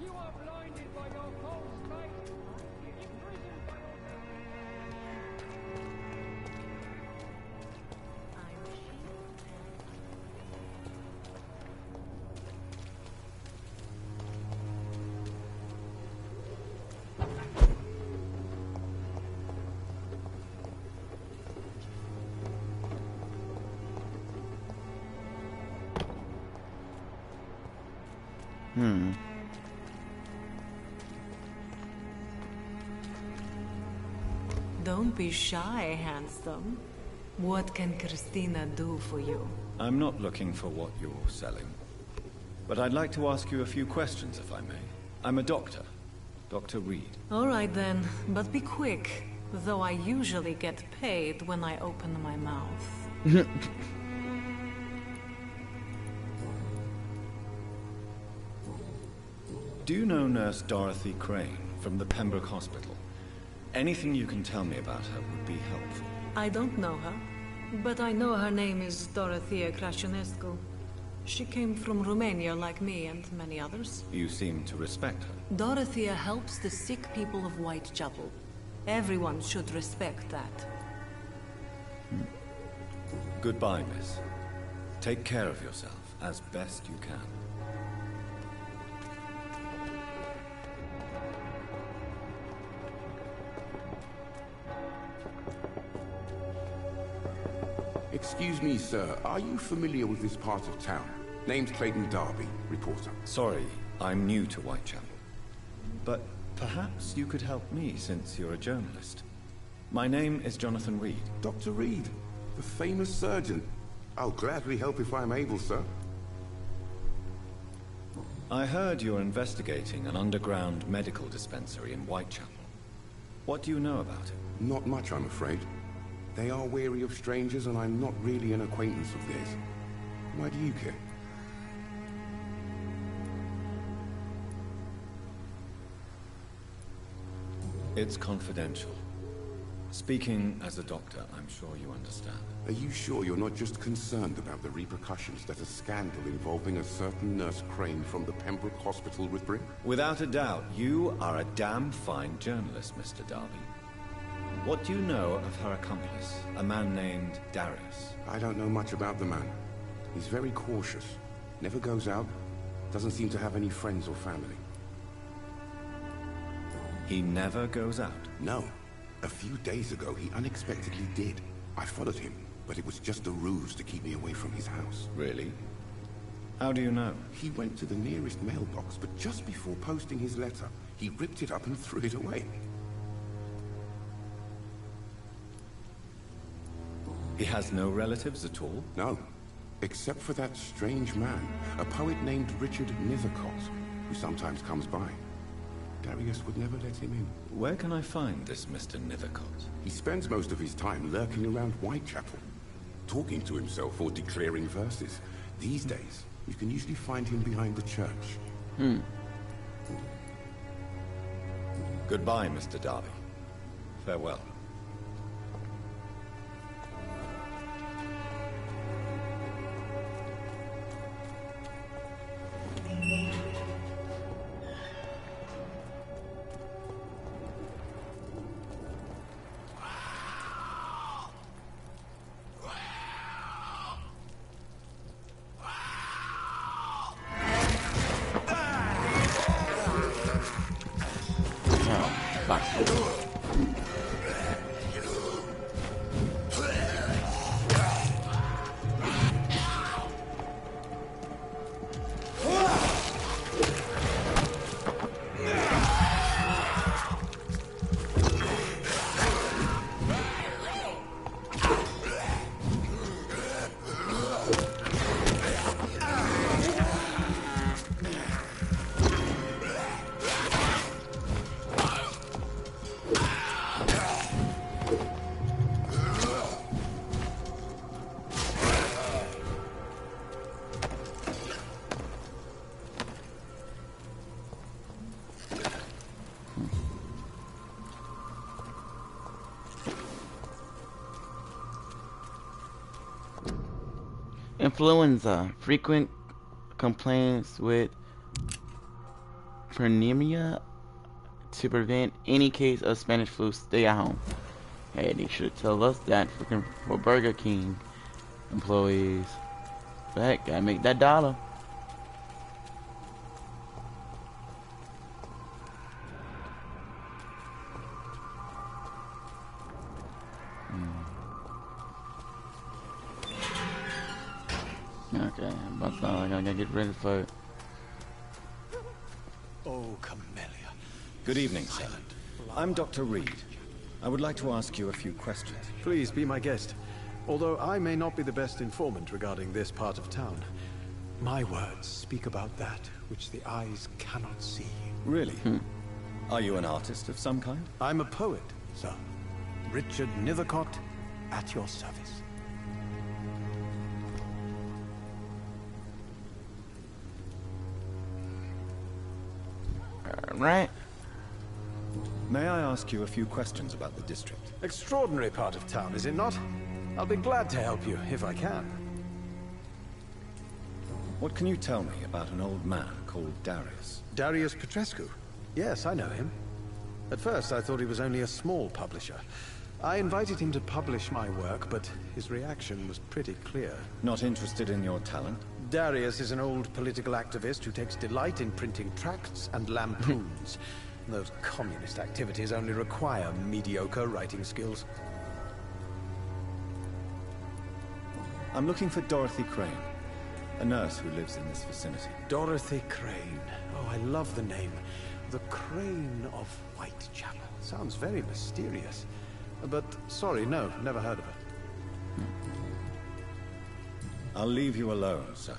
You are blinded by your false faith. Imprisoned by your... Don't be shy, handsome. What can Christina do for you? I'm not looking for what you're selling. But I'd like to ask you a few questions, if I may. I'm a doctor. Dr. Reed. All right then, but be quick. Though I usually get paid when I open my mouth. Do you know Nurse Dorothy Crane from the Pembroke Hospital? Anything you can tell me about her would be helpful. I don't know her, but I know her name is Dorothea Crăciunescu. She came from Romania like me and many others. You seem to respect her. Dorothea helps the sick people of Whitechapel. Everyone should respect that. Goodbye, miss. Take care of yourself as best you can. Excuse me, sir. Are you familiar with this part of town? Name's Clayton Darby, reporter. Sorry, I'm new to Whitechapel. But perhaps you could help me since you're a journalist. My name is Jonathan Reed. Dr. Reed, the famous surgeon. I'll gladly help if I'm able, sir. I heard you're investigating an underground medical dispensary in Whitechapel. What do you know about it? Not much, I'm afraid. They are wary of strangers, and I'm not really an acquaintance of theirs. Why do you care? It's confidential. Speaking as a doctor, I'm sure you understand. Are you sure you're not just concerned about the repercussions that a scandal involving a certain Nurse Crane from the Pembroke Hospital would bring? Without a doubt, you are a damn fine journalist, Mr. Darby. What do you know of her accomplice, a man named Darius? I don't know much about the man. He's very cautious. Never goes out. Doesn't seem to have any friends or family. He never goes out? No. A few days ago, he unexpectedly did. I followed him, but it was just a ruse to keep me away from his house. Really? How do you know? He went to the nearest mailbox, but just before posting his letter, he ripped it up and threw it away. He has no relatives at all? No. Except for that strange man, a poet named Richard Nethercott, who sometimes comes by. Darius would never let him in. Where can I find this Mr. Nethercott? He spends most of his time lurking around Whitechapel, talking to himself or declaring verses. These days, you can usually find him behind the church. Goodbye, Mr. Darby. Farewell. Influenza. Frequent complaints with pneumonia. To prevent any case of Spanish flu, stay at home. Hey, they should tell us that freaking for Burger King employees. But heck, gotta make that dollar. Okay, but I gotta get ready for it. Camellia. Good evening, sir. I'm Dr. Reed. I would like to ask you a few questions. Please be my guest. Although I may not be the best informant regarding this part of town, my words speak about that which the eyes cannot see. Really? Are you an artist of some kind? I'm a poet, sir. Richard Nethercott, at your service. Right. May I ask you a few questions about the district? Extraordinary part of town, is it not? I'll be glad to help you, if I can. What can you tell me about an old man called Darius? Darius Petrescu? Yes, I know him. At first, I thought he was only a small publisher. I invited him to publish my work, but his reaction was pretty clear. Not interested in your talent? Darius is an old political activist who takes delight in printing tracts and lampoons. Those communist activities only require mediocre writing skills. I'm looking for Dorothy Crane, a nurse who lives in this vicinity. Dorothy Crane. Oh, I love the name. The Crane of Whitechapel. Sounds very mysterious. But, sorry, no, never heard of her. I'll leave you alone, sir.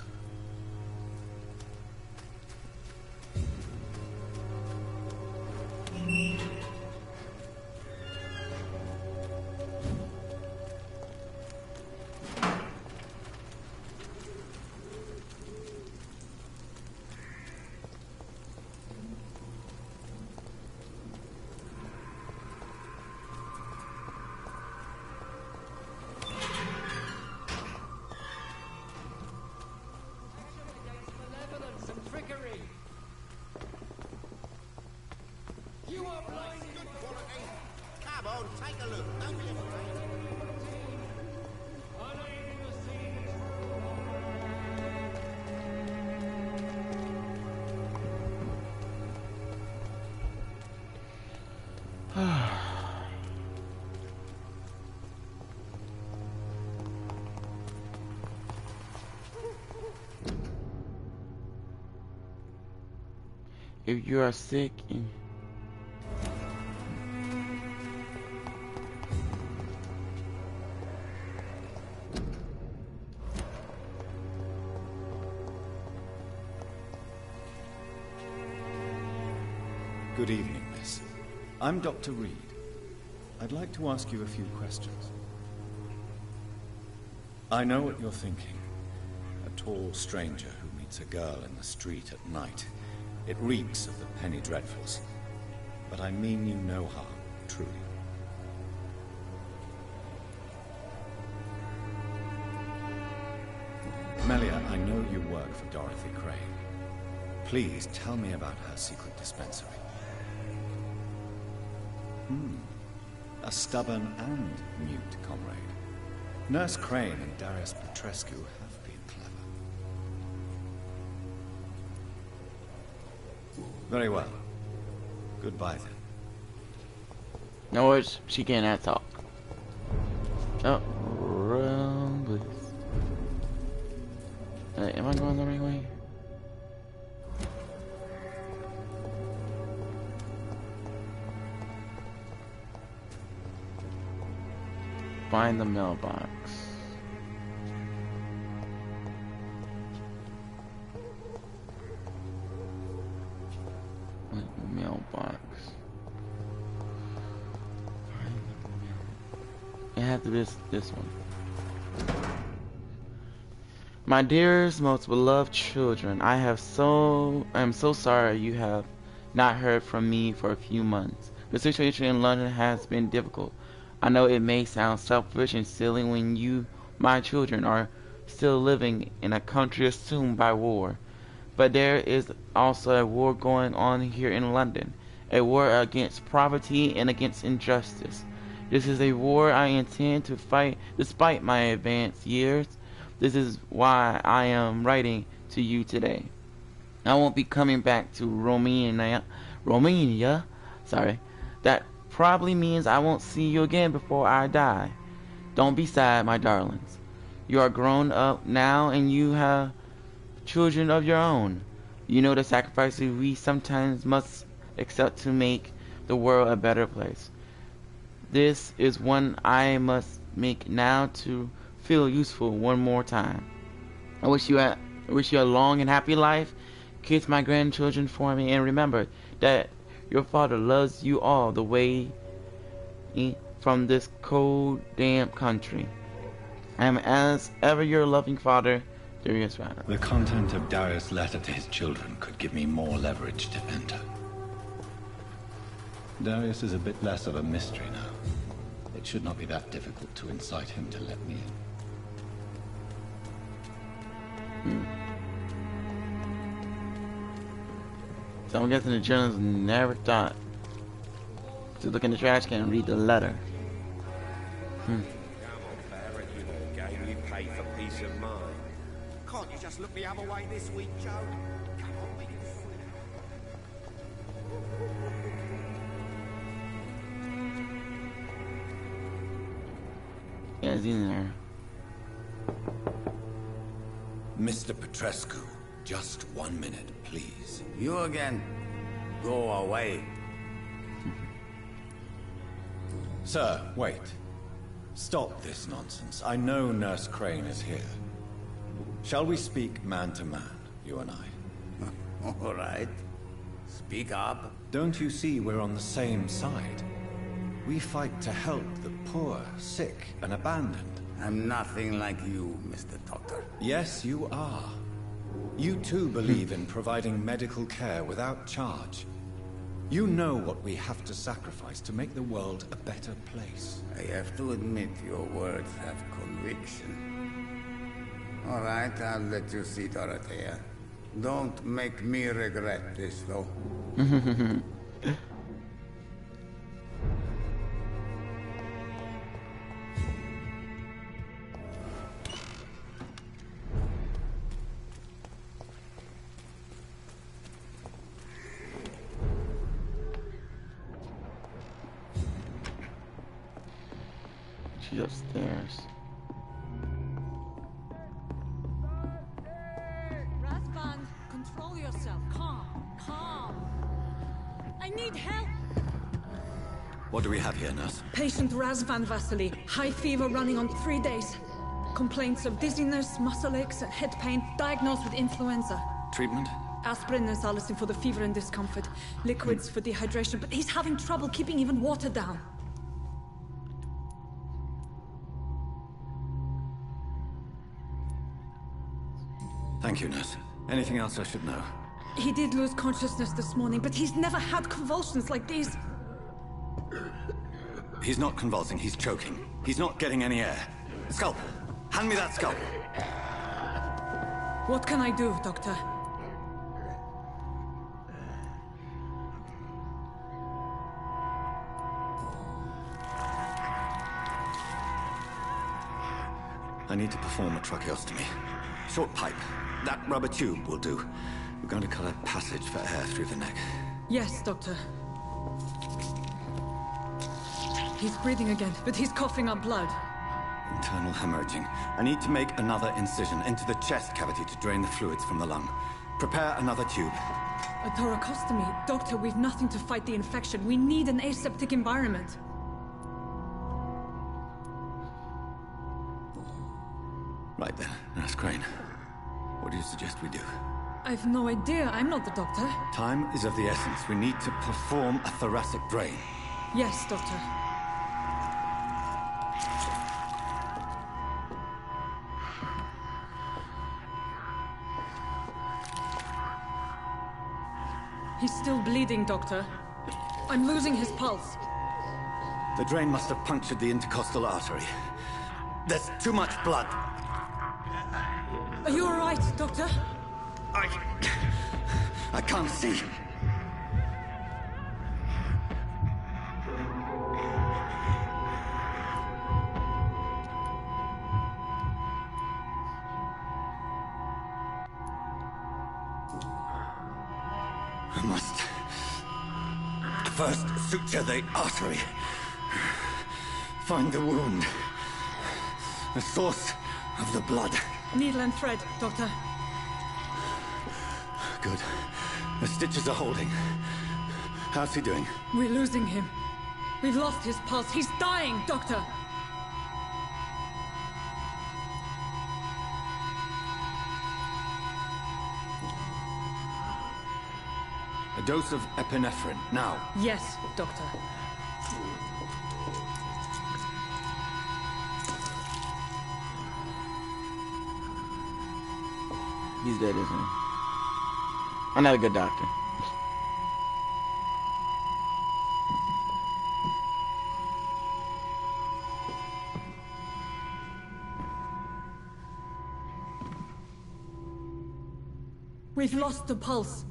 If you are sick and Good evening, miss. I'm Dr. Reed. I'd like to ask you a few questions. I know what you're thinking. A tall stranger who meets a girl in the street at night. It reeks of the penny dreadfuls. But I mean you no harm, truly. Melia, I know you work for Dorothy Crane. Please tell me about her secret dispensary. A stubborn and mute comrade. Nurse Crane and Darius Petrescu have been clever. Very well. Goodbye then. no words, she cannot talk. Oh, wrong place. Am I going the right way? Find the mailbox. Mailbox. It had to be this one. My dearest, most beloved children, I am so sorry you have not heard from me for a few months. The situation in London has been difficult. I know it may sound selfish and silly when you, my children, are still living in a country assumed by war. But there is also a war going on here in London. A war against poverty and against injustice. This is a war I intend to fight despite my advanced years. This is why I am writing to you today. I won't be coming back to Romania. That probably means I won't see you again before I die. Don't be sad, my darlings. You are grown up now and you have children of your own. You know the sacrifices we sometimes must accept to make the world a better place. This is one I must make now to feel useful one more time. I wish you a long and happy life. Kiss my grandchildren for me, and remember that your father loves you all the way from this cold, damp country. I am as ever your loving father, Darius Ryder. The content of Darius' letter to his children could give me more leverage to enter. Darius is a bit less of a mystery now. It should not be that difficult to incite him to let me in. So I'm guessing the journalists never thought to look in the trash can and read the letter. Come on, Barrett, you know the game. We pay for peace of mind. Can't you just look the other way this week, Joe? Come on, we can sort it out. Yeah, it's in there. Mr. Petrescu, just 1 minute, please. You again? Go away. Sir, wait. Stop this nonsense. I know Nurse Crane is here. Shall we speak man to man, you and I? All right. Speak up. Don't you see we're on the same side? We fight to help the poor, sick, and abandoned. I'm nothing like you, Mr. Doctor. Yes, you are. You too believe in providing medical care without charge. You know what we have to sacrifice to make the world a better place. I have to admit your words have conviction. All right, I'll let you see, Dorothea. Don't make me regret this, though. She's upstairs. Razvan, control yourself. Calm. I need help. What do we have here, nurse? Patient Razvan Vasily. High fever running on 3 days. Complaints of dizziness, muscle aches, and head pain. Diagnosed with influenza. Treatment? Aspirin and salicin for the fever and discomfort. Liquids for dehydration, but he's having trouble keeping even water down. Thank you, nurse. Anything else I should know? He did lose consciousness this morning, but he's never had convulsions like these. He's not convulsing, he's choking. He's not getting any air. Scalpel! Hand me that scalpel! What can I do, Doctor? I need to perform a tracheostomy. Short pipe. That rubber tube will do. We're going to cut a passage for air through the neck. Yes, Doctor. He's breathing again, but he's coughing up blood. Internal hemorrhaging. I need to make another incision into the chest cavity to drain the fluids from the lung. Prepare another tube. A thoracostomy? Doctor, we've nothing to fight the infection. We need an aseptic environment. Right then, Nurse Crane. What do you suggest we do? I've no idea. I'm not the doctor. Time is of the essence. We need to perform a thoracic drain. Yes, Doctor. He's still bleeding, Doctor. I'm losing his pulse. The drain must have punctured the intercostal artery. There's too much blood. Are you all right, Doctor? I can't see. I must first suture the artery. Find the wound. The source of the blood. Needle and thread, Doctor. Good. The stitches are holding. How's he doing? We're losing him. We've lost his pulse. He's dying, Doctor! A dose of epinephrine, now. Yes, Doctor. He's dead, isn't he? I'm not a good doctor. We've lost the pulse.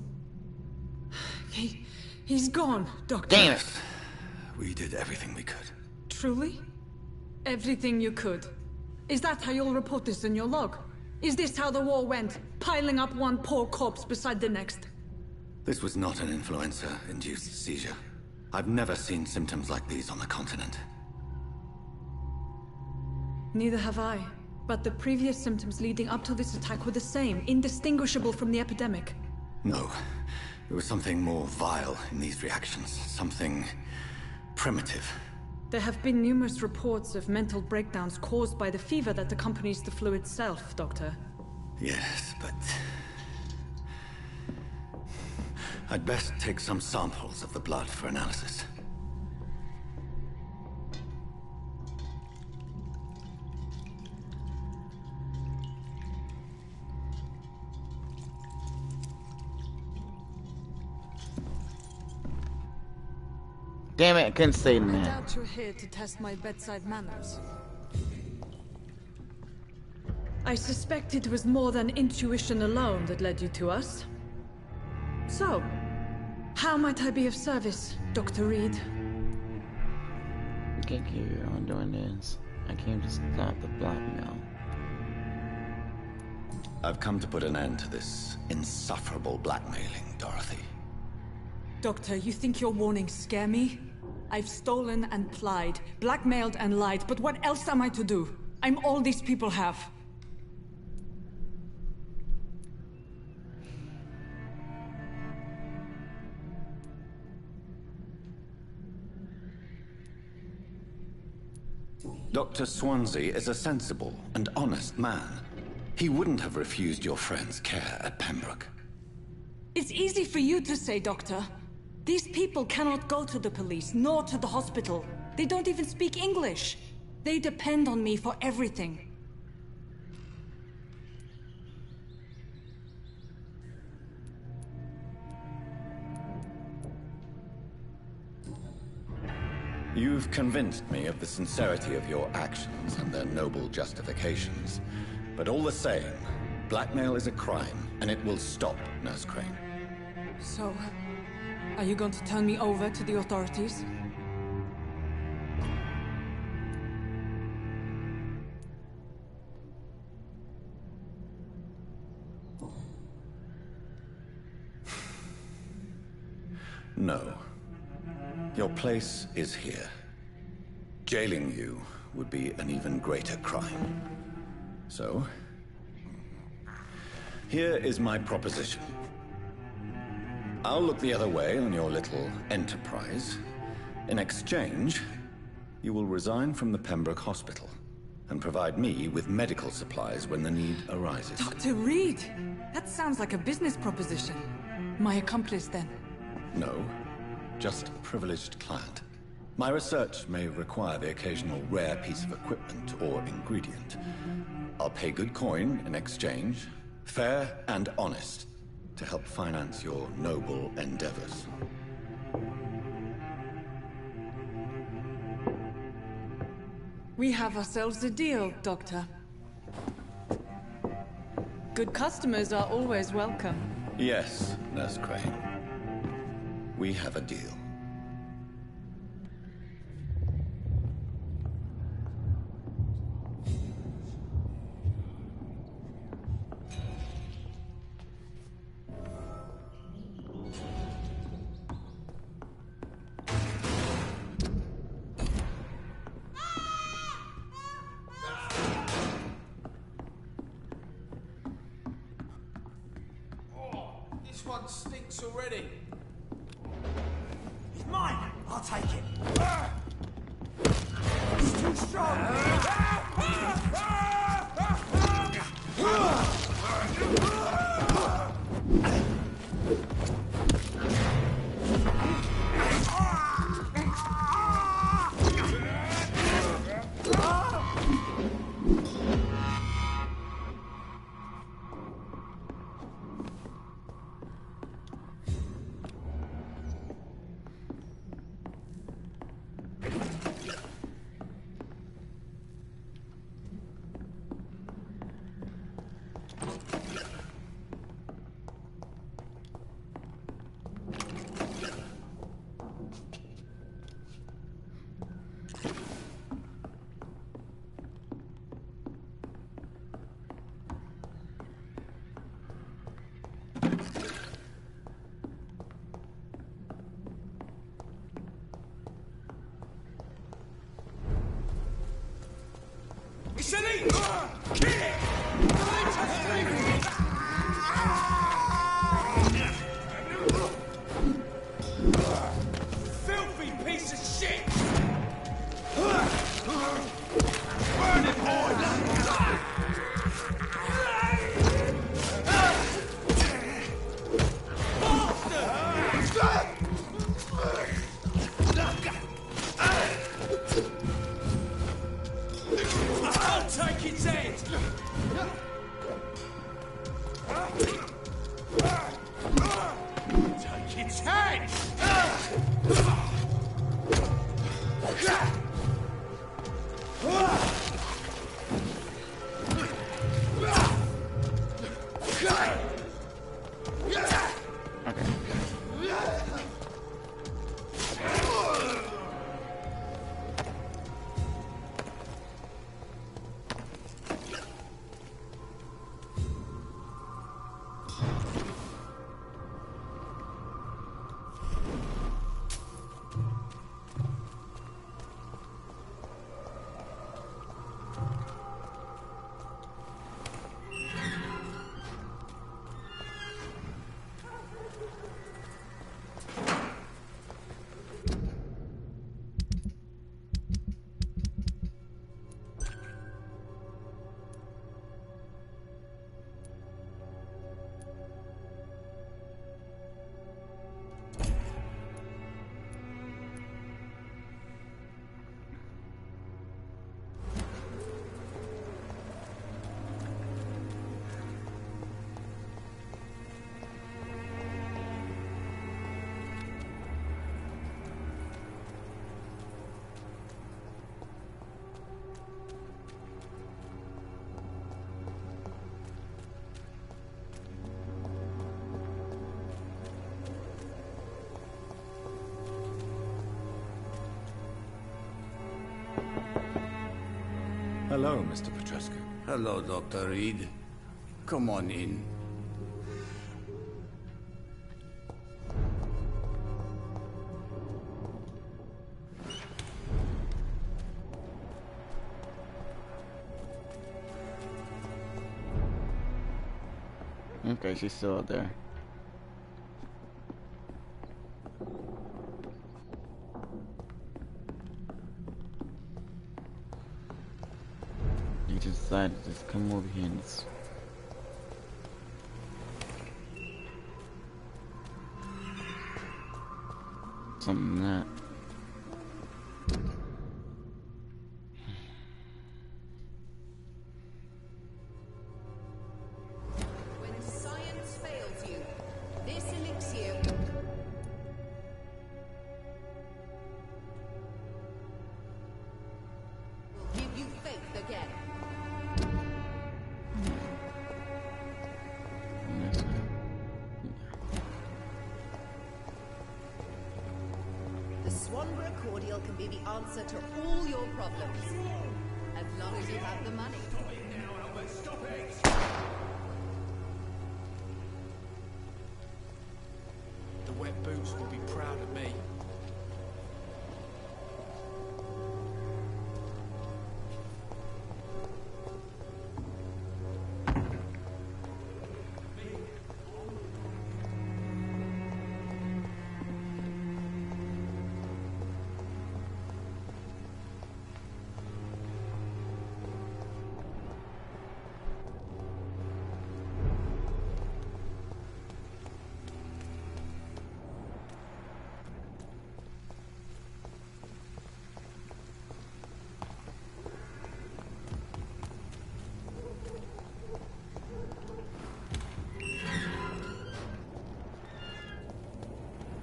He's gone, Doctor. Damn it! We did everything we could. Truly? Everything you could? Is that how you'll report this in your log? Is this how the war went? Piling up one poor corpse beside the next? This was not an influenza-induced seizure. I've never seen symptoms like these on the continent. Neither have I. But the previous symptoms leading up to this attack were the same, indistinguishable from the epidemic. No. There was something more vile in these reactions. Something primitive. There have been numerous reports of mental breakdowns caused by the fever that accompanies the flu itself, Doctor. Yes, but... I'd best take some samples of the blood for analysis. Damn it, I couldn't say I that. doubt you're here to test my bedside manners. I suspect it was more than intuition alone that led you to us. So, how might I be of service, Dr. Reed? You can't carry on doing this. I came to stop the blackmail. I've come to put an end to this insufferable blackmailing, Dorothy. Doctor, you think your warnings scare me? I've stolen and plied, blackmailed and lied, but what else am I to do? I'm all these people have. Dr. Swansea is a sensible and honest man. He wouldn't have refused your friend's care at Pembroke. It's easy for you to say, Doctor. These people cannot go to the police, nor to the hospital. They don't even speak English. They depend on me for everything. You've convinced me of the sincerity of your actions and their noble justifications. But all the same, blackmail is a crime, and it will stop, Nurse Crane. So, are you going to turn me over to the authorities? No. Your place is here. Jailing you would be an even greater crime. So, here is my proposition. I'll look the other way on your little enterprise. In exchange, you will resign from the Pembroke Hospital and provide me with medical supplies when the need arises. Dr. Reed! That sounds like a business proposition. My accomplice, then? No, just a privileged client. My research may require the occasional rare piece of equipment or ingredient. I'll pay good coin in exchange, fair and honest, to help finance your noble endeavors. We have ourselves a deal, Doctor. Good customers are always welcome. Yes, Nurse Crane. We have a deal. blood stinks already. It's mine! I'll take it. It's too strong! Filthy piece of shit! Burn it, I'll take its head! Take its head! Hello, Mr. Petrescu. Hello, Dr. Reed. Come on in. Okay, she's still out there. You just decided to just come over here and something like that. When science fails you, this elixir will give you faith again. The Swanborough cordial can be the answer to all your problems, as long as you have the money. Stop it! The wet boots will be proud of me.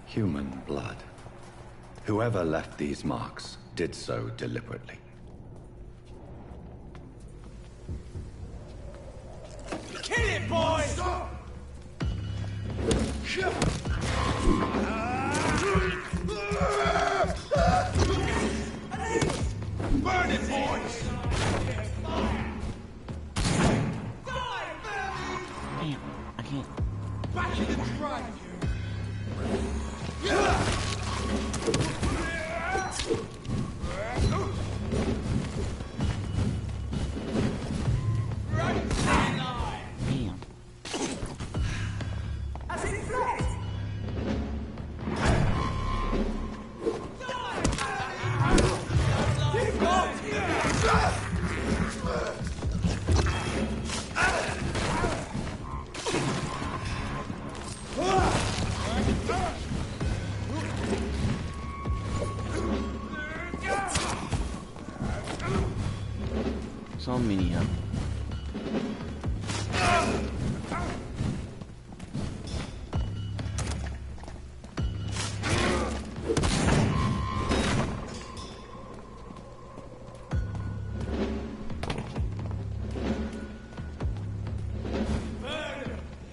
Human blood. Whoever left these marks did so deliberately. Kill it, boys! Burn it, boys! Damn, I can't. Back in the drive, Damn. As it flies! So many of them.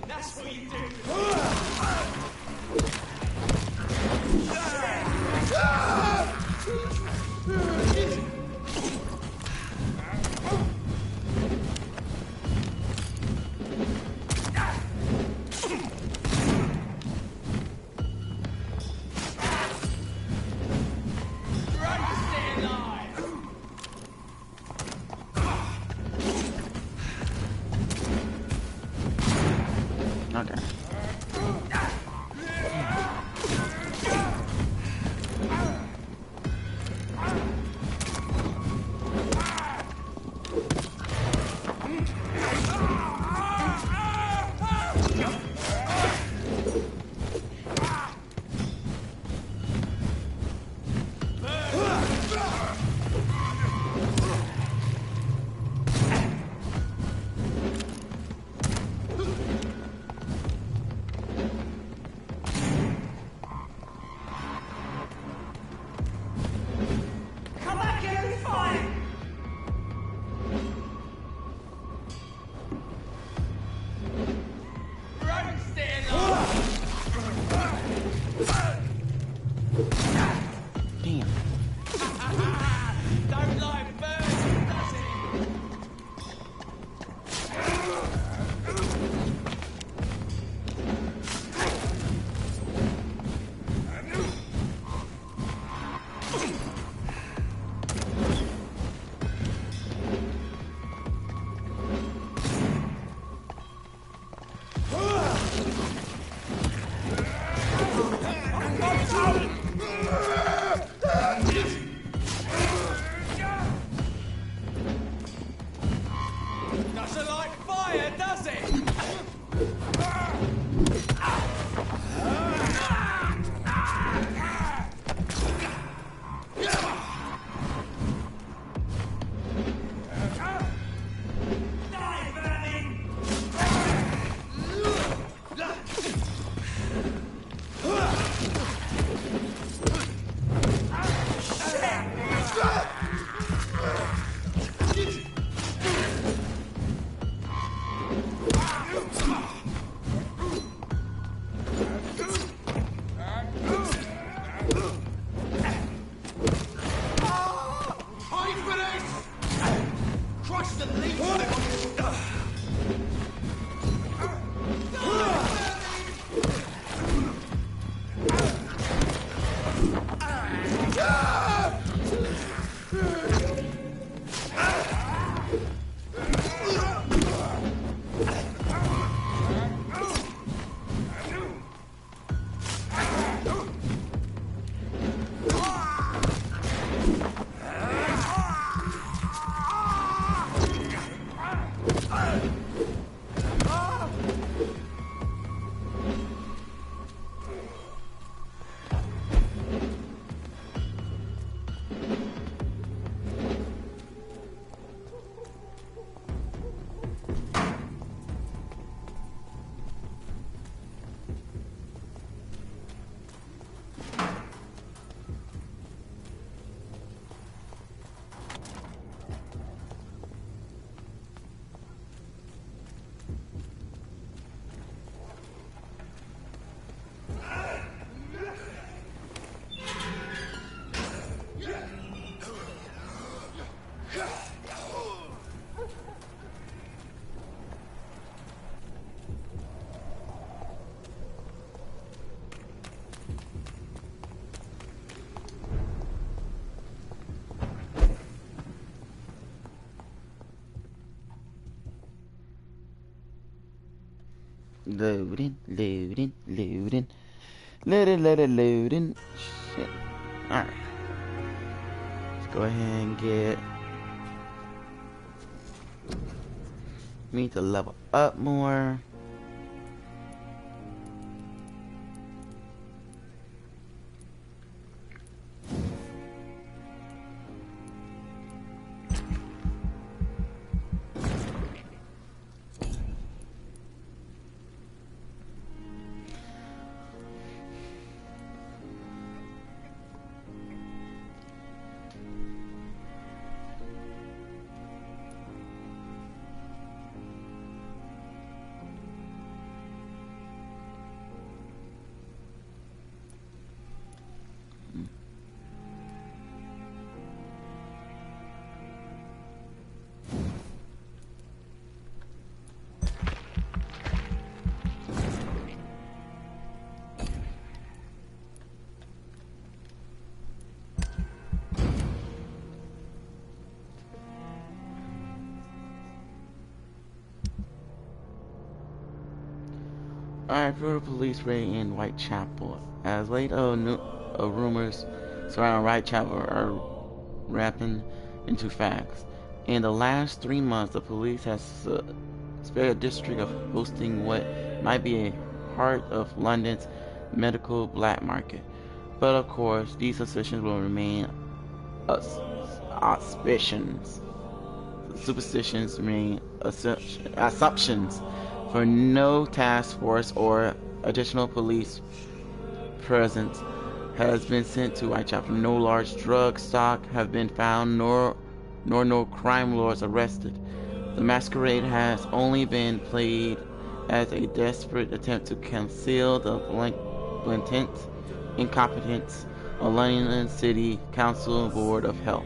That's what you do! Okay. Come back here and fight! Run, stay Damn. Don't like birds, does it? Doesn't like fire, does it? Loading, loading, loading. Loading. Shit. Alright. Let's go ahead and get me to level up more. Alright, federal police raid in Whitechapel. As late rumors surrounding Whitechapel are wrapping into facts. In the last 3 months, the police has spared a district of hosting what might be a heart of London's medical black market. But of course, these suspicions will remain superstitions remain assumptions. For no task force or additional police presence has been sent to Whitechapel. No large drug stock have been found, nor no crime lords arrested. The masquerade has only been played as a desperate attempt to conceal the blatant incompetence of London City Council Board of Health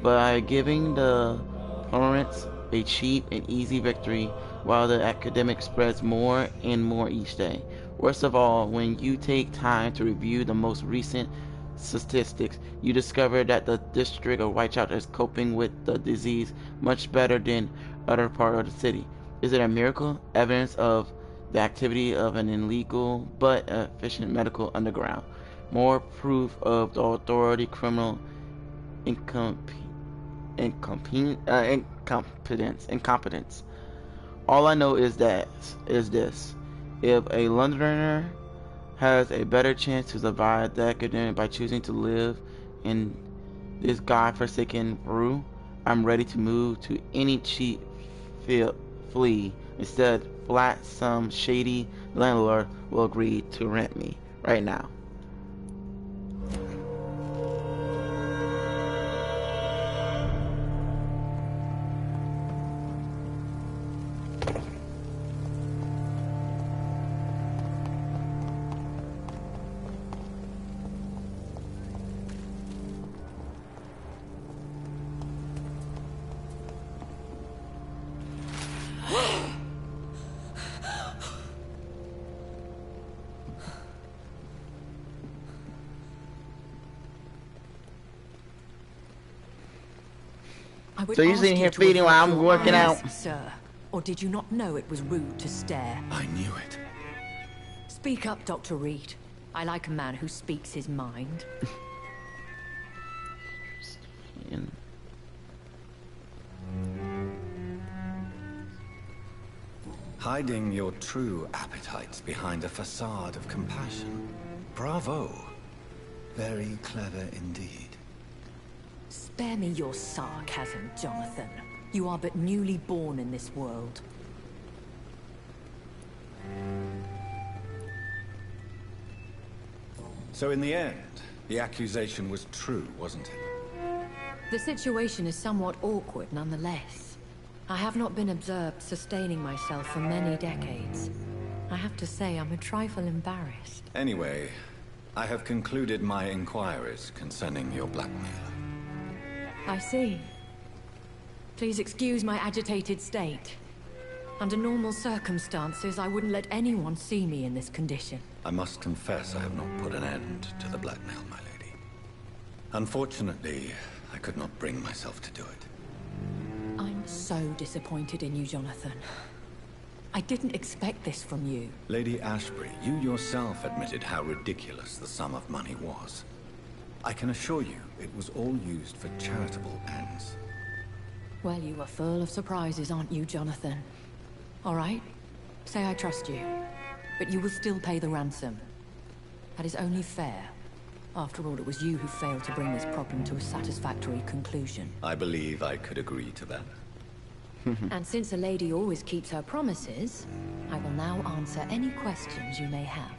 by giving the opponents a cheap and easy victory, while the academic spreads more and more each day. Worst of all, when you take time to review the most recent statistics, you discover that the district of Whitechapel is coping with the disease much better than other part of the city. Is it a miracle? Evidence of the activity of an illegal but efficient medical underground. More proof of the authority criminal incompetence. All I know is this: if a Londoner has a better chance to survive the academic by choosing to live in this godforsaken brew, I'm ready to move to any cheap flea. Instead, flat some shady landlord will agree to rent me right now. So you're sitting here feeding while I'm working out? Sir, or did you not know it was rude to stare? I knew it. Speak up, Dr. Reed. I like a man who speaks his mind. Hiding your true appetites behind a facade of compassion. Bravo. Very clever indeed. Spare me your sarcasm, Jonathan. You are but newly born in this world. So in the end, the accusation was true, wasn't it? The situation is somewhat awkward nonetheless. I have not been observed sustaining myself for many decades. I have to say I'm a trifle embarrassed. Anyway, I have concluded my inquiries concerning your blackmail. I see. Please excuse my agitated state. Under normal circumstances, I wouldn't let anyone see me in this condition. I must confess I have not put an end to the blackmail, my lady. Unfortunately, I could not bring myself to do it. I'm so disappointed in you, Jonathan. I didn't expect this from you. Lady Ashbury, you yourself admitted how ridiculous the sum of money was. I can assure you, it was all used for charitable ends. Well, you are full of surprises, aren't you, Jonathan? All right, say I trust you, but you will still pay the ransom. That is only fair. After all, it was you who failed to bring this problem to a satisfactory conclusion. I believe I could agree to that. And since a lady always keeps her promises, I will now answer any questions you may have.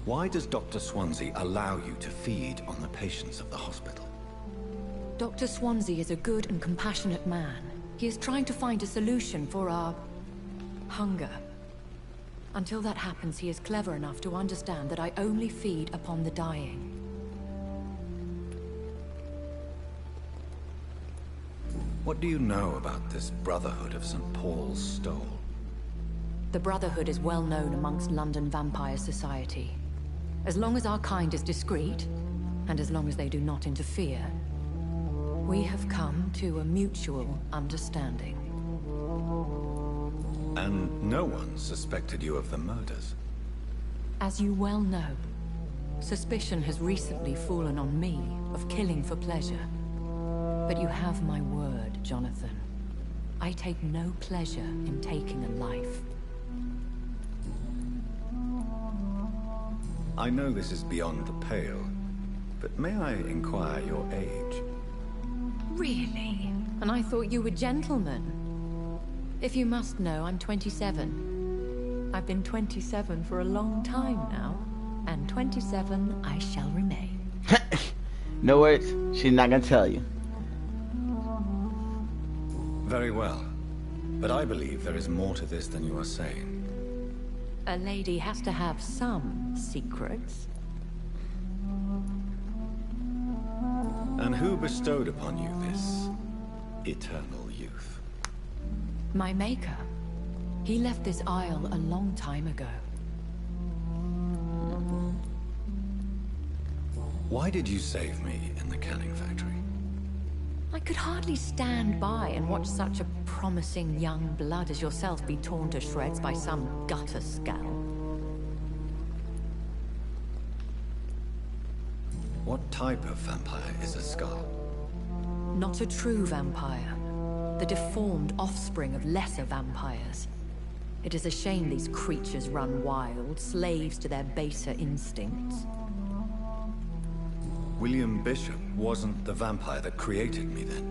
Why does Dr. Swansea allow you to feed on the patients of the hospital? Dr. Swansea is a good and compassionate man. He is trying to find a solution for our hunger. Until that happens, he is clever enough to understand that I only feed upon the dying. What do you know about this Brotherhood of St. Paul's Stole? The Brotherhood is well known amongst London Vampire Society. As long as our kind is discreet, and as long as they do not interfere, we have come to a mutual understanding. And no one suspected you of the murders? As you well know, suspicion has recently fallen on me of killing for pleasure. But you have my word, Jonathan. I take no pleasure in taking a life. I know this is beyond the pale, but may I inquire your age? Really? And I thought you were gentlemen. If you must know, I'm 27. I've been 27 for a long time now, and 27 I shall remain. No words. She's not gonna tell you. Very well. But I believe there is more to this than you are saying. A lady has to have some secrets. And who bestowed upon you this eternal youth? My maker. He left this isle a long time ago. Why did you save me in the canning factory? I could hardly stand by and watch such a promising young blood as yourself be torn to shreds by some gutter scowl. What type of vampire is a skull? Not a true vampire. The deformed offspring of lesser vampires. It is a shame these creatures run wild, slaves to their baser instincts. William Bishop wasn't the vampire that created me then?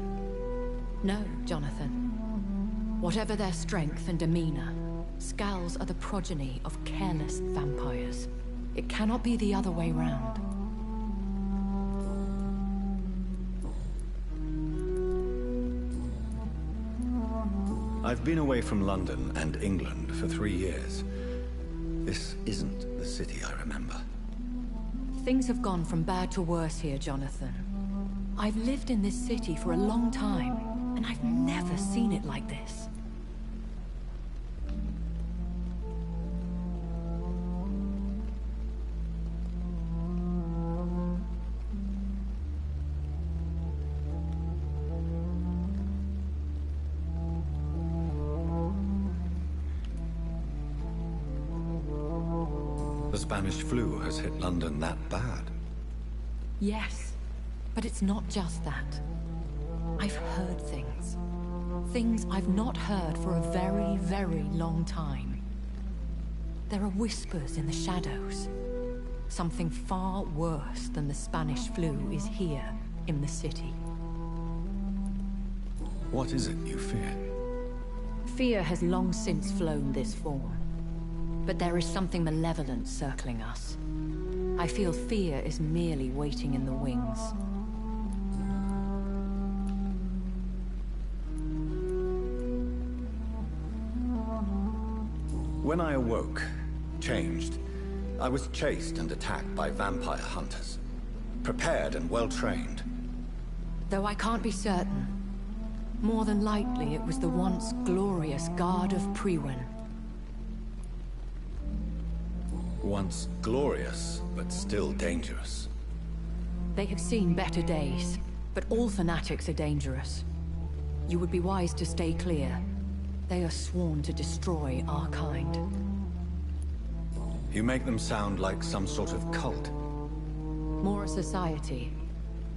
No, Jonathan. Whatever their strength and demeanor, Skulls are the progeny of careless vampires. It cannot be the other way round. I've been away from London and England for 3 years. This isn't the city I remember. Things have gone from bad to worse here, Jonathan. I've lived in this city for a long time, and I've never seen it like this. The Spanish flu has hit London that bad. Yes, but it's not just that. I've heard things. Things I've not heard for a very, very long time. There are whispers in the shadows. Something far worse than the Spanish flu is here in the city. What is it you fear? Fear has long since flown this form. But there is something malevolent circling us. I feel fear is merely waiting in the wings. When I awoke, changed, I was chased and attacked by vampire hunters. Prepared and well-trained. Though I can't be certain. More than likely it was the once glorious Guard of Priwen. Once glorious, but still dangerous. They have seen better days, but all fanatics are dangerous. You would be wise to stay clear. They are sworn to destroy our kind. You make them sound like some sort of cult. More a society.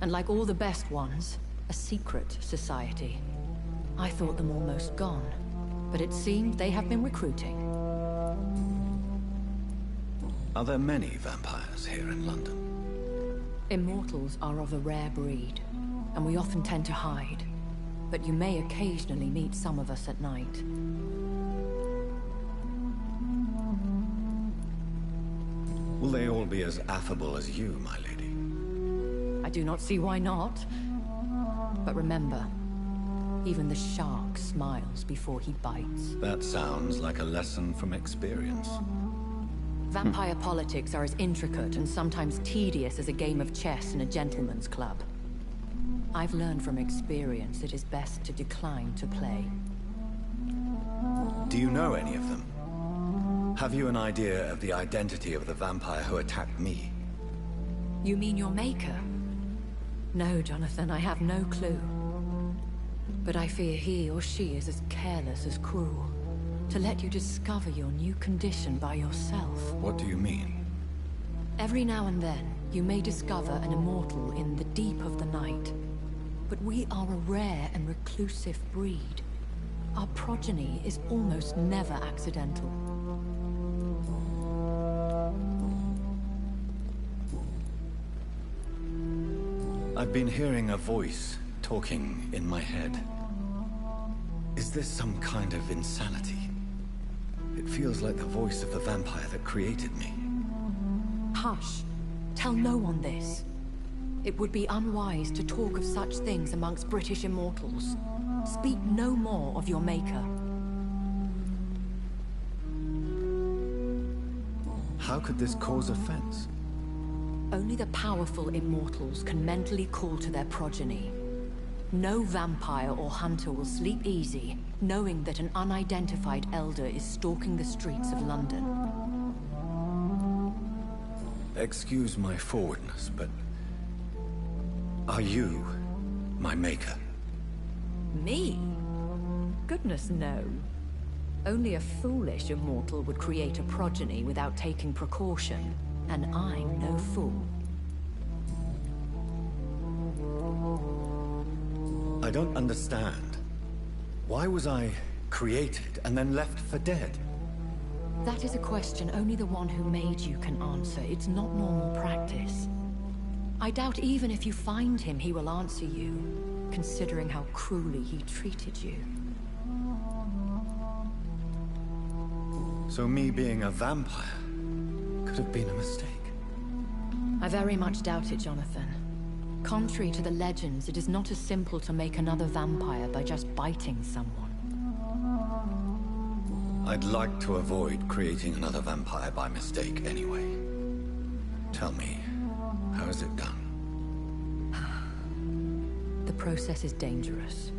And like all the best ones, a secret society. I thought them almost gone, but it seemed they have been recruiting. Are there many vampires here in London? Immortals are of a rare breed, and we often tend to hide. But you may occasionally meet some of us at night. Will they all be as affable as you, my lady? I do not see why not. But remember, even the shark smiles before he bites. That sounds like a lesson from experience. Vampire politics are as intricate and sometimes tedious as a game of chess in a gentleman's club. I've learned from experience it is best to decline to play. Do you know any of them? Have you an idea of the identity of the vampire who attacked me? You mean your maker? No, Jonathan, I have no clue. But I fear he or she is as careless as cruel. To let you discover your new condition by yourself. What do you mean? Every now and then, you may discover an immortal in the deep of the night. But we are a rare and reclusive breed. Our progeny is almost never accidental. I've been hearing a voice talking in my head. Is this some kind of insanity? It feels like the voice of the vampire that created me. Hush. Tell no one this. It would be unwise to talk of such things amongst British immortals. Speak no more of your maker. How could this cause offense? Only the powerful immortals can mentally call to their progeny. No vampire or hunter will sleep easy, knowing that an unidentified elder is stalking the streets of London. Excuse my forwardness, but... are you my maker? Me? Goodness, no. Only a foolish immortal would create a progeny without taking precaution, and I'm no fool. I don't understand. Why was I created and then left for dead? That is a question only the one who made you can answer. It's not normal practice. I doubt even if you find him, he will answer you, considering how cruelly he treated you. So me being a vampire could have been a mistake. I very much doubt it, Jonathan. Contrary to the legends, it is not as simple to make another vampire by just biting someone. I'd like to avoid creating another vampire by mistake anyway. Tell me, how is it done? The process is dangerous.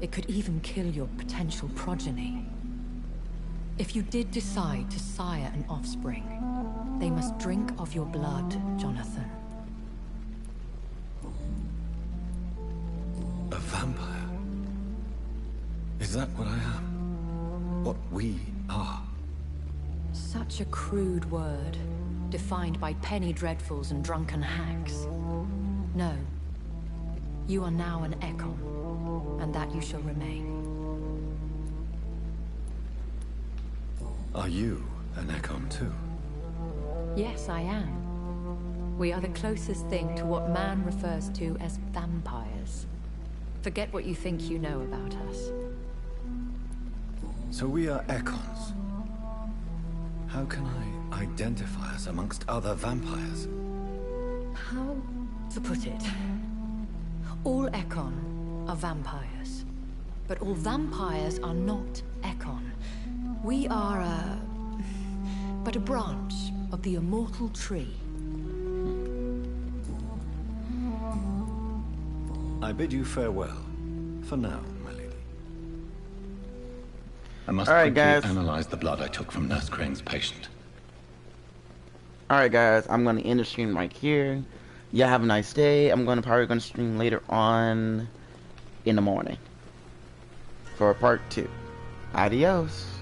It could even kill your potential progeny. If you did decide to sire an offspring, they must drink of your blood, Jonathan. A vampire? Is that what I am? What we are? Such a crude word, defined by penny dreadfuls and drunken hacks. No. You are now an Ekon, and that you shall remain. Are you an Ekon too? Yes, I am. We are the closest thing to what man refers to as vampires. Forget what you think you know about us. So we are Ekons. How can I identify us amongst other vampires? How to put it? All Ekon are vampires. But all vampires are not Ekon. We are but a branch of the immortal tree. I bid you farewell. For now, my lady. I must All right, quickly guys. analyze the blood I took from Nurse Crane's patient. Alright guys, I'm going to end the stream right here. Yeah, have a nice day. I'm probably gonna stream later on in the morning for part 2. Adios.